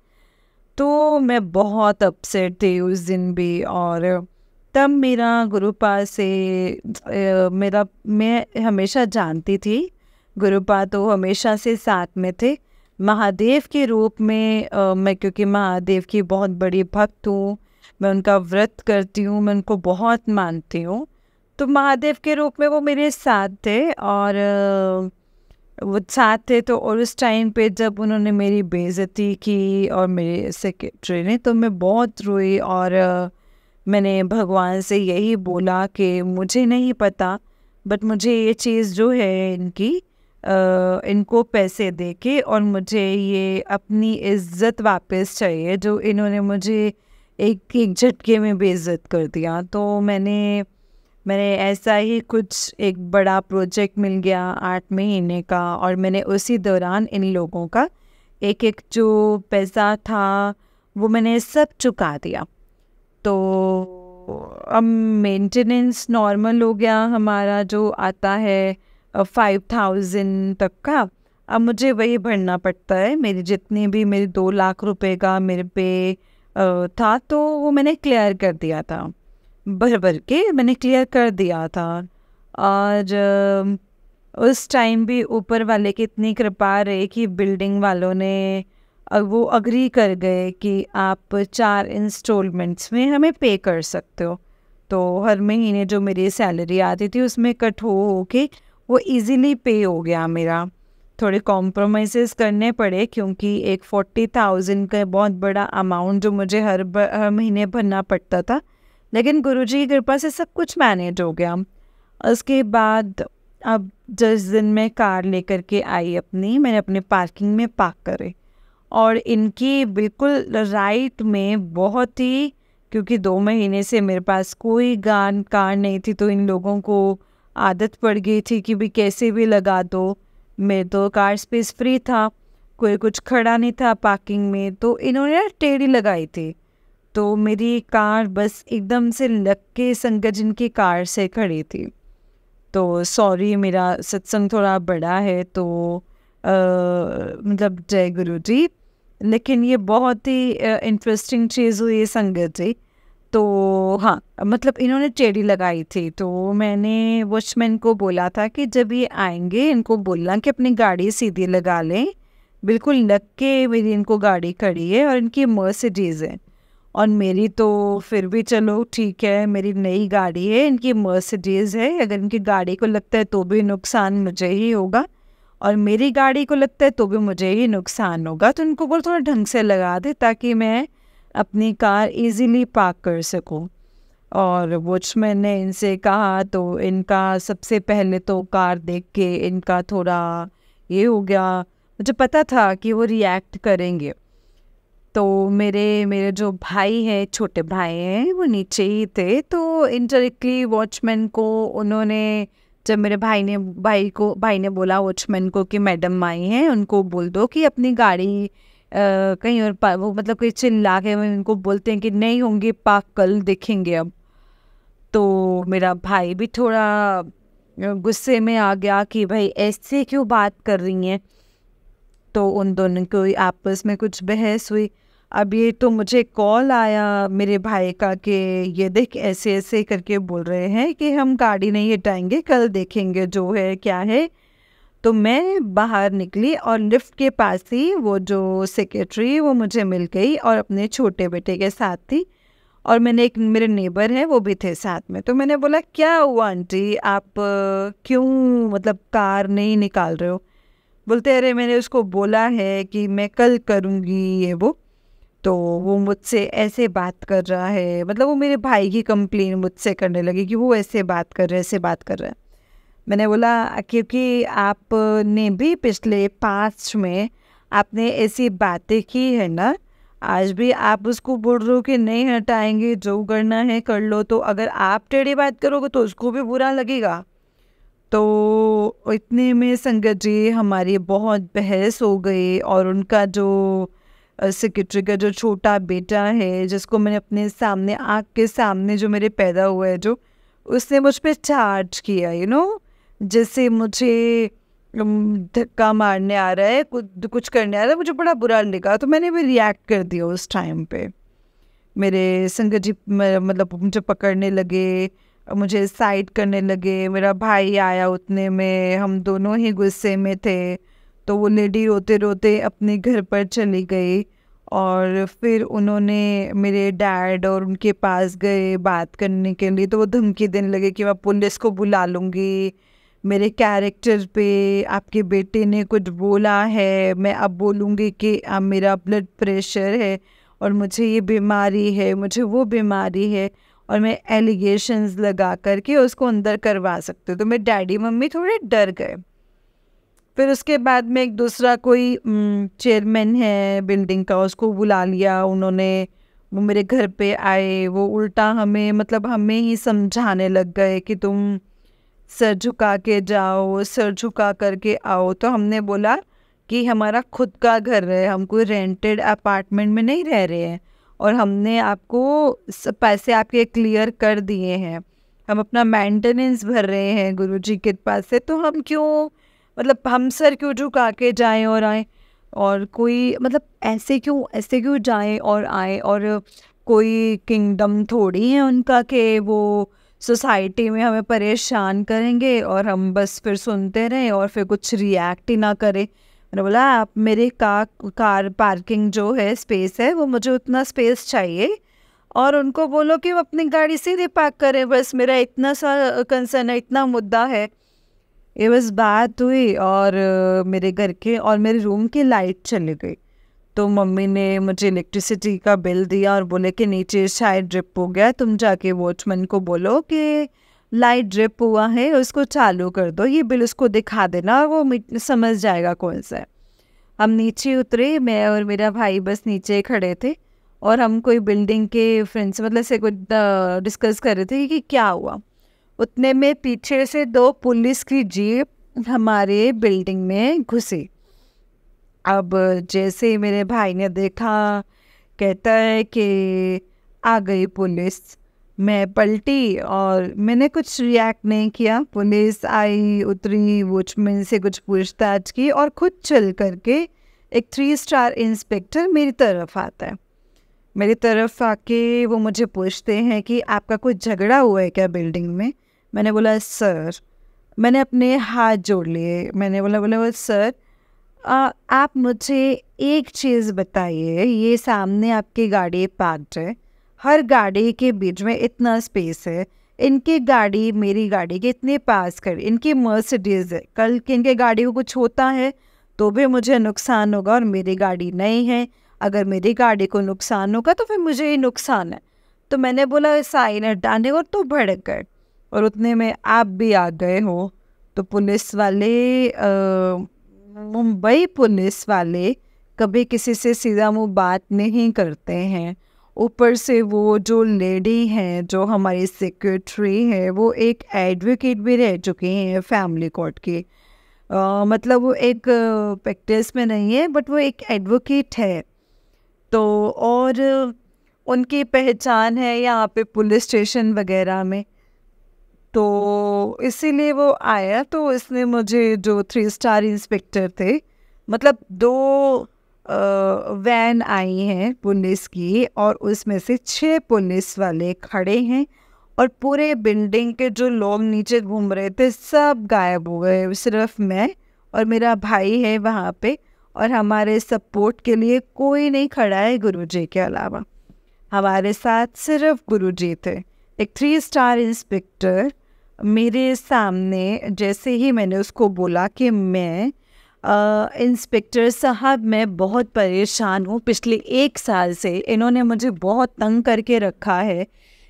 तो मैं बहुत अपसेट थी उस दिन भी। और तब मेरा गुरुपा से मैं हमेशा जानती थी, गुरुपा तो हमेशा से साथ में थे महादेव के रूप में। मैं क्योंकि महादेव की बहुत बड़ी भक्त हूँ, मैं उनका व्रत करती हूँ, मैं उनको बहुत मानती हूँ। तो महादेव के रूप में वो मेरे साथ थे और वो साथ थे। तो और उस टाइम पे जब उन्होंने मेरी बेइज्जती की और मेरे सेक्रेटरी ने, तो मैं बहुत रोई और मैंने भगवान से यही बोला कि मुझे नहीं पता, बट मुझे ये चीज़ जो है इनकी इनको पैसे दे के और मुझे ये अपनी इज्जत वापस चाहिए जो इन्होंने मुझे एक झटके में बेइज्जत कर दिया। तो मैंने ऐसा ही कुछ एक बड़ा प्रोजेक्ट मिल गया 8 महीने का और मैंने उसी दौरान इन लोगों का एक जो पैसा था वो मैंने सब चुका दिया। तो अब मेंटेनेंस नॉर्मल हो गया हमारा, जो आता है 5000 तक का। अब मुझे वही भरना पड़ता है। मेरी जितनी भी मेरी 2 लाख रुपए का मेरे पे था, तो वो मैंने क्लियर कर दिया था, भर भर के मैंने क्लियर कर दिया था। और उस टाइम भी ऊपर वाले की इतनी कृपा रही कि बिल्डिंग वालों ने वो अग्री कर गए कि आप 4 इंस्टॉलमेंट्स में हमें पे कर सकते हो। तो हर महीने जो मेरी सैलरी आती थी उसमें कट हो के वो इजीली पे हो गया मेरा। थोड़े कॉम्प्रोमाइज़ेस करने पड़े क्योंकि एक 40,000 का बहुत बड़ा अमाउंट जो मुझे हर महीने भरना पड़ता था, लेकिन गुरुजी की कृपा से सब कुछ मैनेज हो गया। उसके बाद अब जिस दिन मैं कार लेकर के आई अपनी, मैंने अपने पार्किंग में पार्क करे और इनकी बिल्कुल राइट में बहुत ही, क्योंकि 2 महीने से मेरे पास कोई कार नहीं थी, तो इन लोगों को आदत पड़ गई थी कि भी कैसे भी लगा दो। मेरे तो कार स्पेस फ्री था, कोई कुछ खड़ा नहीं था पार्किंग में, तो इन्होंने टेढ़ी लगाई थी। तो मेरी कार बस एकदम से लग के संगत जिनकी कार से खड़ी थी। तो सॉरी, मेरा सत्संग थोड़ा बड़ा है, तो मतलब जय गुरु जी। लेकिन ये बहुत ही इंटरेस्टिंग चीज़ हुई संगत जी। तो हाँ, मतलब इन्होंने टेढ़ी लगाई थी, तो मैंने वॉचमैन को बोला था कि जब ये आएंगे इनको बोलना कि अपनी गाड़ी सीधी लगा लें। बिल्कुल लग के मेरी इनको गाड़ी खड़ी है और इनकी मर्सिडीज़ है, और मेरी तो फिर भी चलो ठीक है, मेरी नई गाड़ी है, इनकी मर्सिडीज़ है। अगर इनकी गाड़ी को लगता है तो भी नुकसान मुझे ही होगा, और मेरी गाड़ी को लगता है तो भी मुझे ही नुकसान होगा। तो इनको बोल थोड़ा ढंग से लगा दे ताकि मैं अपनी कार इजीली पार्क कर सकूं। और वॉचमैन ने इनसे कहा, तो इनका सबसे पहले तो कार देख के इनका थोड़ा ये हो गया। मुझे पता था कि वो रिएक्ट करेंगे। तो मेरे जो भाई हैं, छोटे भाई हैं, वो नीचे ही थे। तो इनडायरेक्टली वॉचमैन को उन्होंने, जब मेरे भाई ने बोला वॉचमैन को कि मैडम आई हैं, उनको बोल दो कि अपनी गाड़ी कहीं और वो मतलब कोई चिल्ला के उनको बोलते हैं कि नहीं होंगे पार्क, कल देखेंगे अब। तो मेरा भाई भी थोड़ा गुस्से में आ गया कि भाई ऐसे क्यों बात कर रही हैं। तो उन दोनों को आपस में कुछ बहस हुई। अब ये तो मुझे कॉल आया मेरे भाई का कि ये देख ऐसे ऐसे करके बोल रहे हैं कि हम गाड़ी नहीं हटाएंगे, कल देखेंगे जो है क्या है। तो मैं बाहर निकली और लिफ्ट के पास ही वो जो सेक्रेटरी वो मुझे मिल गई और अपने छोटे बेटे के साथ थी, और मैंने एक मेरे नेबर हैं वो भी थे साथ में। तो मैंने बोला क्या हुआ आंटी, आप क्यों मतलब कार नहीं निकाल रहे हो। बोलते अरे मैंने उसको बोला है कि मैं कल करूँगी ये वो, तो वो मुझसे ऐसे बात कर रहा है। मतलब वो मेरे भाई की कंप्लेन मुझसे करने लगी कि वो ऐसे बात कर रहे, ऐसे बात कर रहा है। मैंने बोला क्योंकि आपने भी पिछले पास्ट में आपने ऐसी बातें की है ना, आज भी आप उसको बोल रहे हो कि नहीं हटाएंगे, जो करना है कर लो। तो अगर आप टेढ़ी बात करोगे तो उसको भी बुरा लगेगा। तो इतने में संगत जी हमारी बहुत बहस हो गई, और उनका जो सेक्रेटरी का जो छोटा बेटा है, जिसको मैंने अपने सामने आँख के सामने जो मेरे पैदा हुआ है, जो उसने मुझ पे चार्ज किया, जैसे मुझे धक्का मारने आ रहा है, कुछ करने आ रहा है। मुझे बड़ा बुरा लगा, तो मैंने भी रिएक्ट कर दिया उस टाइम पे। मेरे संगत जी मतलब मुझे पकड़ने लगे, मुझे साइड करने लगे। मेरा भाई आया, उतने में हम दोनों ही गुस्से में थे। तो वो लेडी रोते रोते अपने घर पर चली गई, और फिर उन्होंने मेरे डैड और उनके पास गए बात करने के लिए। तो वो धमकी देने लगे कि मैं पुलिस को बुला लूँगी, मेरे कैरेक्टर पे आपके बेटे ने कुछ बोला है, मैं अब बोलूँगी कि अब मेरा ब्लड प्रेशर है और मुझे ये बीमारी है, मुझे वो बीमारी है, और मैं एलिगेशंस लगा करके उसको अंदर करवा सकती हूँ। तो मेरे डैडी मम्मी थोड़े डर गए। फिर उसके बाद में एक दूसरा कोई चेयरमैन है बिल्डिंग का, उसको बुला लिया उन्होंने। वो मेरे घर पे आए, वो उल्टा हमें मतलब हमें ही समझाने लग गए कि तुम सर झुका के जाओ, सर झुका करके आओ। तो हमने बोला कि हमारा खुद का घर है, हम कोई रेंटेड अपार्टमेंट में नहीं रह रहे हैं, और हमने आपको पैसे आपके क्लियर कर दिए हैं, हम अपना मेंटेनेंस भर रहे हैं गुरुजी के पास से, तो हम क्यों मतलब हम सर क्यों झुका के जाएं और आए, और कोई मतलब ऐसे क्यों जाएं और आए, और कोई किंगडम थोड़ी है उनका कि वो सोसाइटी में हमें परेशान करेंगे और हम बस फिर सुनते रहें और फिर कुछ रिएक्ट ही ना करें। मैंने बोला आप मेरे कार पार्किंग जो है स्पेस है वो मुझे उतना स्पेस चाहिए, और उनको बोलो कि वो अपनी गाड़ी सीधे पार्क करें, बस मेरा इतना सा कंसर्न है, इतना मुद्दा है। ये बस बात हुई और मेरे घर के और मेरे रूम की लाइट चली गई। तो मम्मी ने मुझे इलेक्ट्रिसिटी का बिल दिया और बोले कि नीचे शायद ड्रिप हो गया, तुम जाके वॉचमैन को बोलो कि लाइट ड्रिप हुआ है, उसको चालू कर दो, ये बिल उसको दिखा देना, वो समझ जाएगा कौन सा है। हम नीचे उतरे, मैं और मेरा भाई बस नीचे खड़े थे और हम कोई बिल्डिंग के फ्रेंड्स मतलब से कुछ डिस्कस कर रहे थे कि क्या हुआ। उतने में पीछे से 2 पुलिस की जीप हमारे बिल्डिंग में घुसी। अब जैसे ही मेरे भाई ने देखा, कहता है कि आ गई पुलिस। मैं पलटी और मैंने कुछ रिएक्ट नहीं किया। पुलिस आई, उतरी, वॉचमैन से कुछ पूछताछ की और खुद चल करके एक 3 स्टार इंस्पेक्टर मेरी तरफ आता है। मेरी तरफ आके वो मुझे पूछते हैं कि आपका कोई झगड़ा हुआ है क्या बिल्डिंग में। मैंने बोला सर, मैंने अपने हाथ जोड़ लिए, मैंने बोला सर आप मुझे एक चीज़ बताइए, ये सामने आपकी गाड़ी पार्क्ड है, हर गाड़ी के बीच में इतना स्पेस है, इनकी गाड़ी मेरी गाड़ी के इतने पास कर, इनकी मर्सिडीज़ है, कल के इनके गाड़ी को कुछ होता है तो भी मुझे नुकसान होगा और मेरी गाड़ी नहीं है, अगर मेरी गाड़ी को नुकसान होगा तो फिर मुझे ही नुकसान है। तो मैंने बोला साइन हटाने और तो भड़क गए और उतने में आप भी आ गए हो। तो पुलिस वाले मुंबई पुलिस वाले कभी किसी से सीधा मुंह बात नहीं करते हैं। ऊपर से वो जो लेडी हैं जो हमारी सेक्रेटरी है वो एक एडवोकेट भी रह चुकी हैं फैमिली कोर्ट की। मतलब वो एक प्रैक्टिस में नहीं है बट वो एक एडवोकेट है। तो और उनकी पहचान है यहाँ पे पुलिस स्टेशन वगैरह में, तो इसीलिए वो आया। तो इसने मुझे जो 3 स्टार इंस्पेक्टर थे, मतलब 2 वैन आई हैं पुलिस की और उसमें से 6 पुलिस वाले खड़े हैं और पूरे बिल्डिंग के जो लोग नीचे घूम रहे थे सब गायब हो गए, सिर्फ मैं और मेरा भाई है वहाँ पे, और हमारे सपोर्ट के लिए कोई नहीं खड़ा है गुरुजी के अलावा। हमारे साथ सिर्फ गुरुजी थे। एक 3 स्टार इंस्पेक्टर मेरे सामने, जैसे ही मैंने उसको बोला कि मैं इंस्पेक्टर साहब मैं बहुत परेशान हूँ, पिछले 1 साल से इन्होंने मुझे बहुत तंग करके रखा है,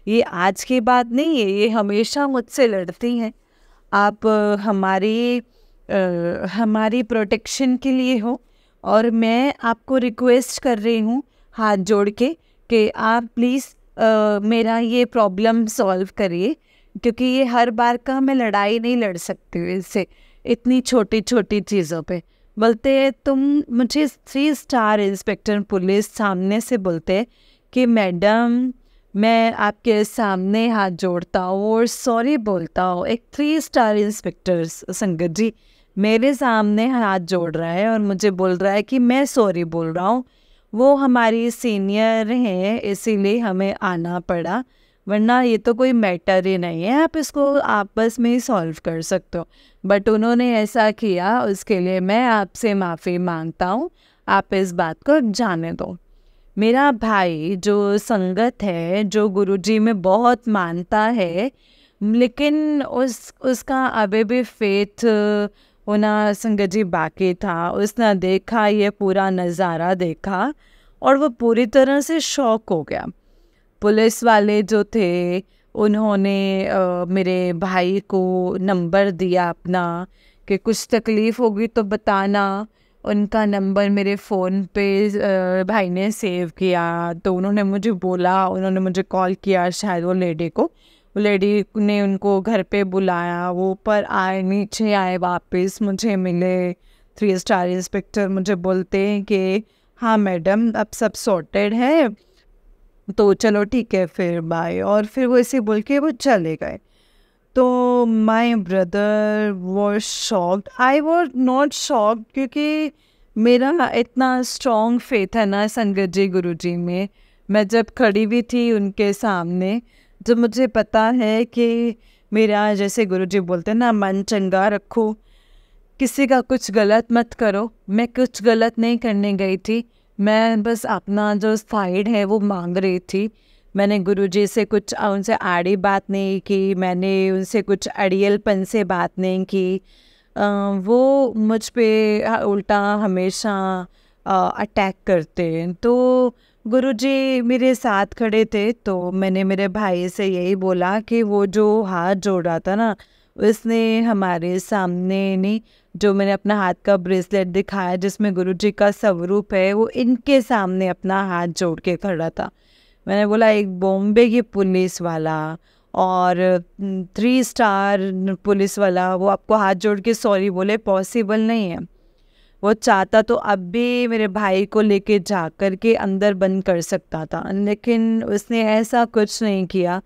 ये आज की बात नहीं है, ये हमेशा मुझसे लड़ती हैं, आप हमारी प्रोटेक्शन के लिए हो और मैं आपको रिक्वेस्ट कर रही हूँ हाथ जोड़ के कि आप प्लीज़ मेरा ये प्रॉब्लम सॉल्व करिए, क्योंकि ये हर बार का मैं लड़ाई नहीं लड़ सकती हूँ इससे, इतनी छोटी छोटी चीज़ों पे। बोलते तुम मुझे 3 स्टार इंस्पेक्टर पुलिस सामने से बोलते कि मैडम मैं आपके सामने हाथ जोड़ता हूँ और सॉरी बोलता हूँ। एक 3 स्टार इंस्पेक्टर संगत जी मेरे सामने हाथ जोड़ रहा है और मुझे बोल रहा है कि मैं सॉरी बोल रहा हूँ। वो हमारी सीनियर हैं इसीलिए हमें आना पड़ा, वरना ये तो कोई मैटर ही नहीं है, आप इसको आपस में ही सॉल्व कर सकते हो। बट उन्होंने ऐसा किया, उसके लिए मैं आपसे माफ़ी मांगता हूँ, आप इस बात को जाने दो। मेरा भाई जो संगत है, जो गुरुजी में बहुत मानता है, लेकिन उसका अभी भी फेथ होना संगत जी बाकी था। उसने देखा ये पूरा नज़ारा देखा और वो पूरी तरह से शॉक हो गया। पुलिस वाले जो थे उन्होंने मेरे भाई को नंबर दिया अपना कि कुछ तकलीफ़ होगी तो बताना। उनका नंबर मेरे फ़ोन पे भाई ने सेव किया, तो उन्होंने मुझे बोला, उन्होंने मुझे कॉल किया, शायद वो लेडी ने उनको घर पे बुलाया, वो ऊपर आए, नीचे आए, वापस मुझे मिले। 3 स्टार इंस्पेक्टर मुझे बोलते हैं कि हाँ मैडम अब सब सॉर्टेड है, तो चलो ठीक है फिर बाय, और फिर वो ऐसे बोल के वो चले गए। तो my brother was shocked, I was not shocked, क्योंकि मेरा इतना स्ट्रॉन्ग फेथ है ना संगत जी गुरु जी में। मैं जब खड़ी भी थी उनके सामने, जब मुझे पता है कि मेरा, जैसे गुरु जी बोलते हैं ना, मन चंगा रखो, किसी का कुछ गलत मत करो। मैं कुछ गलत नहीं करने गई थी, मैं बस अपना जो साइड है वो मांग रही थी। मैंने गुरुजी से कुछ उनसे आड़ी बात नहीं की, मैंने उनसे कुछ अड़ियलपन से बात नहीं की। वो मुझ पे उल्टा हमेशा अटैक करते हैं। तो गुरुजी मेरे साथ खड़े थे, तो मैंने मेरे भाई से यही बोला कि वो जो हाथ जोड़ा था ना, उसने हमारे सामने नहीं, जो मैंने अपना हाथ का ब्रेसलेट दिखाया जिसमें गुरुजी का स्वरूप है, वो इनके सामने अपना हाथ जोड़ के खड़ा था। मैंने बोला एक बॉम्बे की पुलिस वाला और 3 स्टार पुलिस वाला वो आपको हाथ जोड़ के सॉरी बोले, पॉसिबल नहीं है। वो चाहता तो अब भी मेरे भाई को लेके जा कर के अंदर बंद कर सकता था, लेकिन उसने ऐसा कुछ नहीं किया।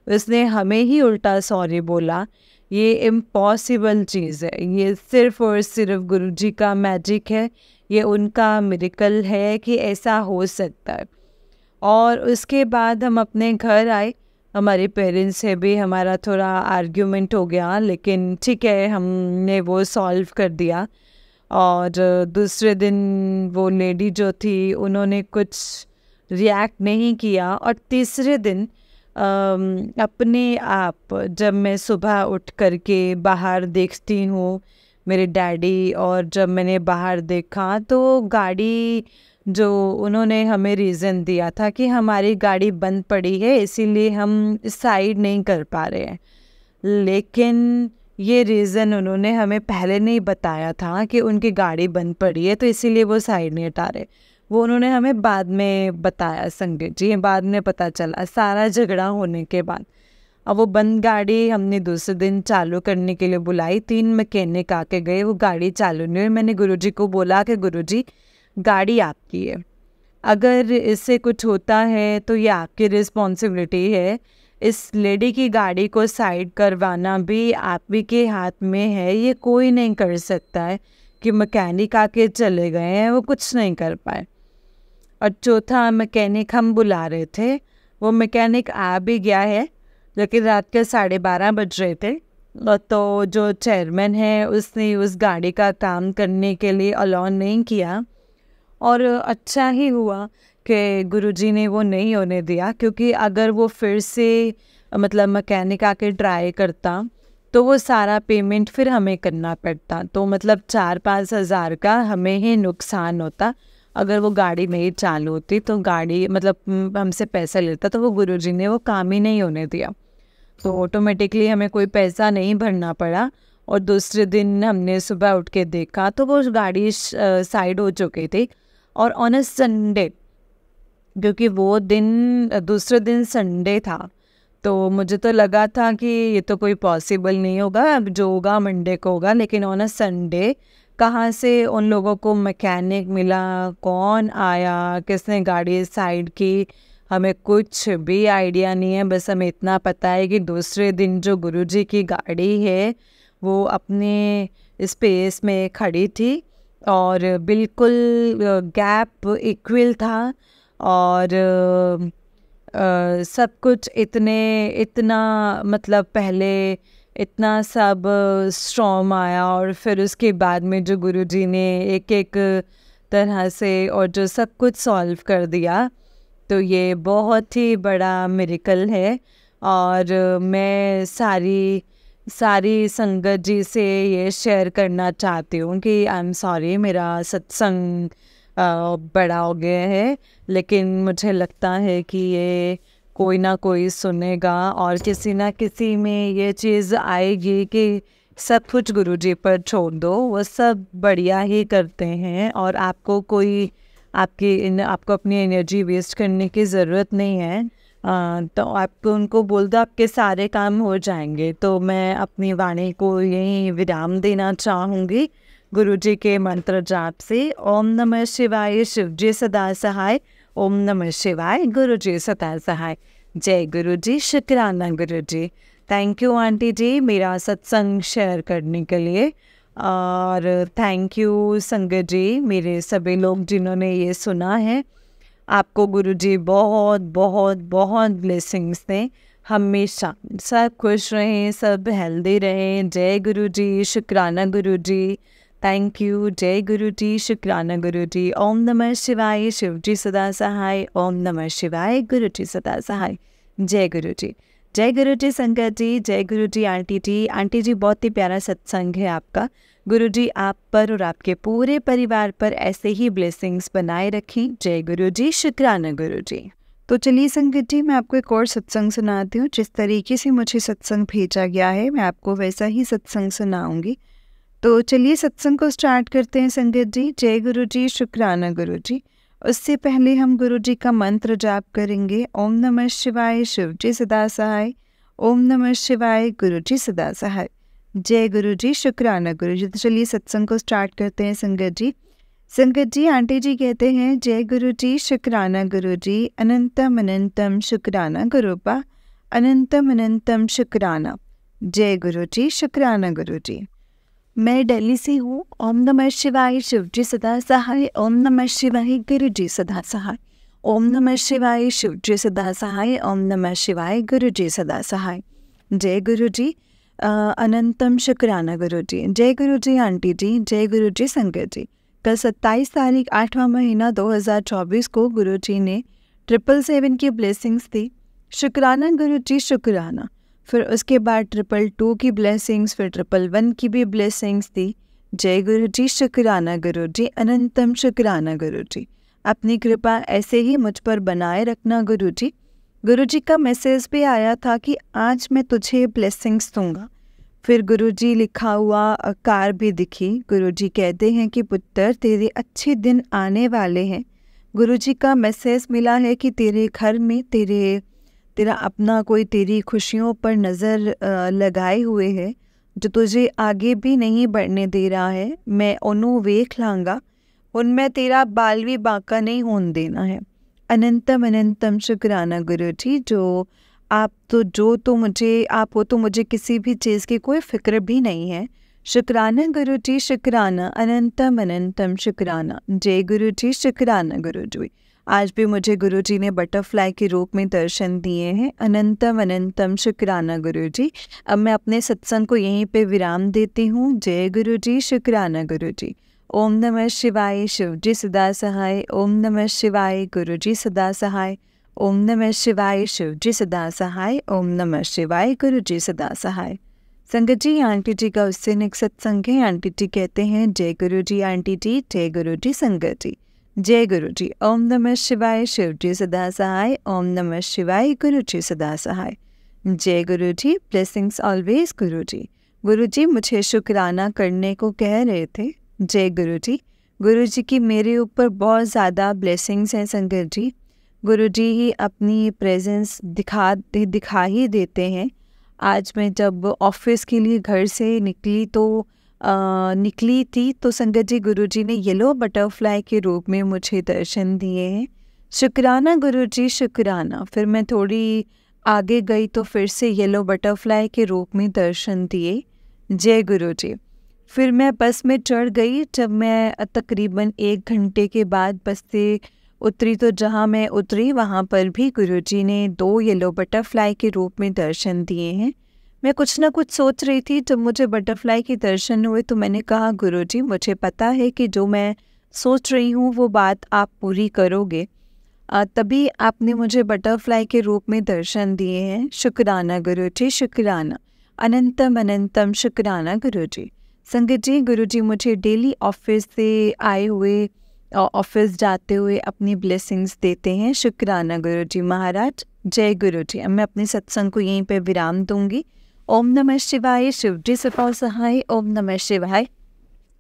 उसने हमें ही उल्टा सॉरी बोला। ये इम्पॉसिबल चीज़ है, ये सिर्फ और सिर्फ गुरुजी का मैजिक है, ये उनका मिरेकल है कि ऐसा हो सकता है। और उसके बाद हम अपने घर आए, हमारे पेरेंट्स से भी हमारा थोड़ा आर्ग्यूमेंट हो गया, लेकिन ठीक है, हमने वो सॉल्व कर दिया। और दूसरे दिन वो लेडी जो थी उन्होंने कुछ रिएक्ट नहीं किया। और तीसरे दिन अपने आप जब मैं सुबह उठ कर के बाहर देखती हूँ मेरे डैडी, और जब मैंने बाहर देखा तो गाड़ी, जो उन्होंने हमें रीज़न दिया था कि हमारी गाड़ी बंद पड़ी है इसीलिए हम साइड नहीं कर पा रहे हैं, लेकिन ये रीज़न उन्होंने हमें पहले नहीं बताया था कि उनकी गाड़ी बंद पड़ी है तो इसीलिए वो साइड नहीं हटा रहे। वो उन्होंने हमें बाद में बताया संगत जी, बाद में पता चला सारा झगड़ा होने के बाद। अब वो बंद गाड़ी हमने दूसरे दिन चालू करने के लिए बुलाई, 3 मैकेनिक आके गए, वो गाड़ी चालू नहीं हुई। मैंने गुरुजी को बोला कि गुरुजी गाड़ी आपकी है, अगर इससे कुछ होता है तो ये आपकी रिस्पॉन्सिबिलिटी है। इस लेडी की गाड़ी को साइड करवाना भी आप ही के हाथ में है, ये कोई नहीं कर सकता है कि मैकेनिक आके चले गए हैं, वो कुछ नहीं कर पाए। और चौथा मैकेनिक हम बुला रहे थे, वो मैकेनिक आ भी गया है, लेकिन रात के 12:30 बज रहे थे। तो जो चेयरमैन है उसने उस गाड़ी का काम करने के लिए अलाउ नहीं किया। और अच्छा ही हुआ कि गुरुजी ने वो नहीं होने दिया, क्योंकि अगर वो फिर से मतलब मैकेनिक आके ट्राई करता तो वो सारा पेमेंट फिर हमें करना पड़ता, तो मतलब 4-5 हज़ार का हमें ही नुकसान होता। अगर वो गाड़ी नहीं चालू होती तो गाड़ी मतलब हमसे पैसा लेता, तो वो गुरुजी ने वो काम ही नहीं होने दिया, तो ऑटोमेटिकली हमें कोई पैसा नहीं भरना पड़ा। और दूसरे दिन हमने सुबह उठ के देखा तो वो गाड़ी साइड हो चुकी थी। और ऑन अ संडे, क्योंकि वो दिन दूसरे दिन संडे था, तो मुझे तो लगा था कि ये तो कोई पॉसिबल नहीं होगा, अब जो होगा मंडे को होगा। लेकिन ऑन अ संडे कहाँ से उन लोगों को मैकेनिक मिला, कौन आया, किसने गाड़ी साइड की, हमें कुछ भी आइडिया नहीं है। बस हमें इतना पता है कि दूसरे दिन जो गुरुजी की गाड़ी है वो अपने स्पेस में खड़ी थी और बिल्कुल गैप इक्वल था, और सब कुछ इतना मतलब पहले इतना सब स्टॉर्म आया, और फिर उसके बाद में जो गुरुजी ने एक एक तरह से और जो सब कुछ सॉल्व कर दिया, तो ये बहुत ही बड़ा मिरेकल है। और मैं सारी संगत जी से ये शेयर करना चाहती हूँ कि आई एम सॉरी, मेरा सत्संग बड़ा हो गया है, लेकिन मुझे लगता है कि ये कोई ना कोई सुनेगा और किसी ना किसी में ये चीज़ आएगी कि सब कुछ गुरुजी पर छोड़ दो, वो सब बढ़िया ही करते हैं और आपको आपको अपनी एनर्जी वेस्ट करने की ज़रूरत नहीं है। तो आपको उनको बोल दो, आपके सारे काम हो जाएंगे। तो मैं अपनी वाणी को यहीं विराम देना चाहूँगी गुरुजी के मंत्र जाप से। ओम नमः शिवाय, शिवजी सदा सहाय। ओम नमः शिवाय, गुरुजी सदा सहाय। जय गुरुजी, शुक्राना गुरुजी। थैंक यू आंटी जी मेरा सत्संग शेयर करने के लिए, और थैंक यू संगत जी, मेरे सभी लोग जिन्होंने ये सुना है। आपको गुरुजी बहुत बहुत बहुत ब्लेसिंग्स दें, हमेशा सब खुश रहें, सब हेल्दी रहें। जय गुरुजी, शुक्राना गुरुजी, थैंक यू। जय गुरुजी, शुक्राना गुरुजी। ओम नमः शिवाय, शिवजी सदा सहाय। ओम नमः शिवाय, गुरुजी सदा सहाय। जय गुरुजी, जय गुरुजी संगत जी, जय गुरुजी आंटी जी। आंटी जी बहुत ही प्यारा सत्संग है आपका। गुरुजी आप पर और आपके पूरे परिवार पर ऐसे ही ब्लेसिंग्स बनाए रखें। जय गुरुजी, शुक्राना गुरुजी। तो चलिए संगत जी, मैं आपको एक और सत्संग सुनाती हूँ। जिस तरीके से मुझे सत्संग भेजा गया है मैं आपको वैसा ही सत्संग सुनाऊंगी। तो चलिए सत्संग को स्टार्ट करते हैं संगत जी। जय गुरुजी, शुक्राना गुरुजी। उससे पहले हम गुरुजी का मंत्र जाप करेंगे। ओम नमः शिवाय, शिवजी सदा सहाय। ओम नमः शिवाय, गुरुजी सदा सहाय। जय गुरुजी, शुक्राना गुरुजी। तो चलिए सत्संग को स्टार्ट करते हैं संगत जी। संगत जी, आंटी जी कहते हैं जय गुरुजी, शुक्राना गुरुजी। अनंतम अनंतम शुक्राना गुरुपा, अनंतम अनंतम शुक्राना। जय गुरुजी, शुक्राना गुरुजी। मैं दिल्ली से हूँ। ओम नमः शिवाय, शिवजी सदा सहाय। ओम नमः शिवाय, गुरुजी सदा सहाय। ओम नमः शिवाय, शिवजी सदा सहाय। ओम नमः शिवाय, गुरुजी सदा सहाय। जय गुरुजी, अनंतम शुक्राना गुरुजी। जय गुरुजी आंटी जी, जय गुरुजी संगत जी। कल 27 तारीख 8वां महीना 2024 को गुरुजी ने 777 की ब्लेसिंग्स दी। शुक्राना गुरुजी, शुक्राना। फिर उसके बाद 222 की ब्लेसिंग्स, फिर 111 की भी ब्लेसिंग्स दी। जय गुरुजी, शुक्राना गुरुजी, अनंतम शुक्राना गुरुजी। अपनी कृपा ऐसे ही मुझ पर बनाए रखना गुरुजी। गुरुजी का मैसेज भी आया था कि आज मैं तुझे ब्लेसिंग्स दूंगा। फिर गुरुजी लिखा हुआ कार भी दिखी। गुरुजी कहते हैं कि पुत्र तेरे अच्छे दिन आने वाले हैं। गुरुजी का मैसेज मिला है कि तेरे घर में तेरा अपना कोई तेरी खुशियों पर नज़र लगाए हुए है, जो तुझे आगे भी नहीं बढ़ने दे रहा है। मैं उन्हों वेख लांगा, उनमें तेरा बाल भी बांका नहीं होने देना है। अनंतम अनंतम शुक्राना गुरुजी। आप हो तो मुझे किसी भी चीज़ की कोई फिक्र भी नहीं है। शुक्राना गुरुजी, शुक्राना। अनंतम अनंतम शुक्राना। जय गुरुजी, शुक्राना गुरुजी। आज भी मुझे गुरुजी ने बटरफ्लाई के रूप में दर्शन दिए हैं। अनंतम अनंतम शुक्राना गुरुजी। अब मैं अपने सत्संग को यहीं पे विराम देती हूँ। जय गुरुजी, शुक्राना गुरुजी। ओम नमः शिवाय, शिवजी सदा सहाय। ओम नमः शिवाय, गुरुजी सदा सहाय। ओम नमः शिवाय, शिवजी सदा सहाय। ओम नमः शिवाय, गुरुजी सदा सहाय। संगत जी, आंटी जी का उससे नेक्स्ट सत्संग है। आंटी जी कहते हैं जय गुरुजी आंटी जी, जय गुरुजी संगत जी। जय गुरुजी। ओम नमः शिवाय, शिवजी सदा सहाय। ओम नमः शिवाय, गुरुजी सदा सहाय। जय गुरुजी, ब्लेसिंग्स ऑलवेज गुरुजी। गुरुजी मुझे शुक्राना करने को कह रहे थे। जय गुरुजी। गुरुजी की मेरे ऊपर बहुत ज़्यादा ब्लेसिंग्स हैं संगत जी। गुरुजी ही अपनी प्रेजेंस दिखा ही देते हैं। आज मैं जब ऑफिस के लिए घर से निकली थी तो संगत जी गुरुजी ने येलो बटरफ्लाई के रूप में मुझे दर्शन दिए हैं। शुक्राना गुरुजी, शुक्राना। फिर मैं थोड़ी आगे गई तो फिर से येलो बटरफ्लाई के रूप में दर्शन दिए। जय गुरुजी। फिर मैं बस में चढ़ गई। जब मैं तकरीबन 1 घंटे के बाद बस से उतरी तो जहाँ मैं उतरी वहाँ पर भी गुरुजी ने 2 येलो बटरफ्लाई के रूप में दर्शन दिए हैं। मैं कुछ ना कुछ सोच रही थी। जब मुझे बटरफ्लाई के दर्शन हुए तो मैंने कहा गुरुजी मुझे पता है कि जो मैं सोच रही हूँ वो बात आप पूरी करोगे। तभी आपने मुझे बटरफ्लाई के रूप में दर्शन दिए हैं। शुक्राना गुरुजी, शुक्राना। अनंतम अनंतम शुक्राना गुरुजी। संगत जी, गुरुजी मुझे डेली ऑफिस से आए हुए ऑफिस जाते हुए अपनी ब्लेसिंग्स देते हैं। शुक्राना गुरुजी महाराज। जय गुरुजी। अब मैं अपने सत्संग को यहीं पे विराम दूंगी। ओम नमः शिवाय, शिवजी सदा सहाय। ओम नमः शिवाय,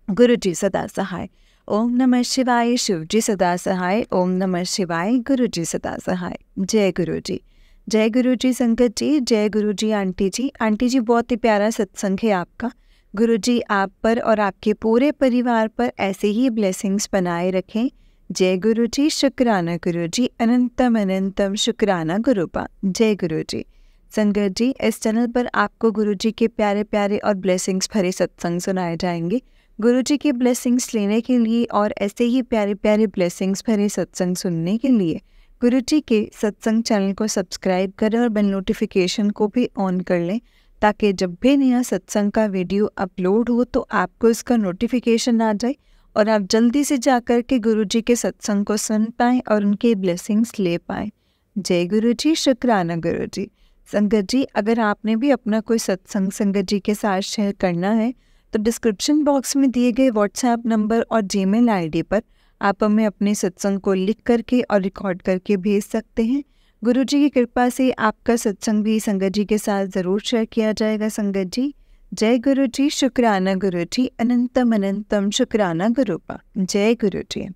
गुरुजी सदा सहाय। ओम नमः शिवाय, शिवजी सदा सहाय। ओम नमः शिवाय, गुरुजी सदा सहाय। जय गुरुजी। जय गुरुजी संगत जी, जय गुरुजी आंटी जी। आंटी जी बहुत ही प्यारा सत्संग है आपका। गुरुजी आप पर और आपके पूरे परिवार पर ऐसे ही ब्लेसिंग्स बनाए रखें। जय गुरुजी, शुक्राना गुरुजी। अनंतम अनंतम शुक्राना गुरुपा। जय गुरुजी। संगत जी, इस चैनल पर आपको गुरुजी के प्यारे प्यारे और ब्लेसिंग्स भरे सत्संग सुनाए जाएंगे। गुरुजी के ब्लेसिंग्स लेने के लिए और ऐसे ही प्यारे प्यारे ब्लेसिंग्स भरे सत्संग सुनने के लिए गुरुजी के सत्संग चैनल को सब्सक्राइब करें और बेल नोटिफिकेशन को भी ऑन कर लें, ताकि जब भी नया सत्संग का वीडियो अपलोड हो तो आपको इसका नोटिफिकेशन आ जाए और आप जल्दी से जाकर के गुरुजी के सत्संग को सुन पाएँ और उनके ब्लेसिंग्स ले पाएँ। जय गुरुजी, शुक्राना गुरुजी। संगत जी, अगर आपने भी अपना कोई सत्संग संगत जी के साथ शेयर करना है तो डिस्क्रिप्शन बॉक्स में दिए गए व्हाट्सएप नंबर और जीमेल आईडी पर आप हमें अपने सत्संग को लिख करके और रिकॉर्ड करके भेज सकते हैं। गुरुजी की कृपा से आपका सत्संग भी संगत जी के साथ ज़रूर शेयर किया जाएगा। संगत जी, जय गुरुजी, शुक्राना गुरुजी, अनंतम अनंतम शुक्राना गुरुपा। जय गुरुजी।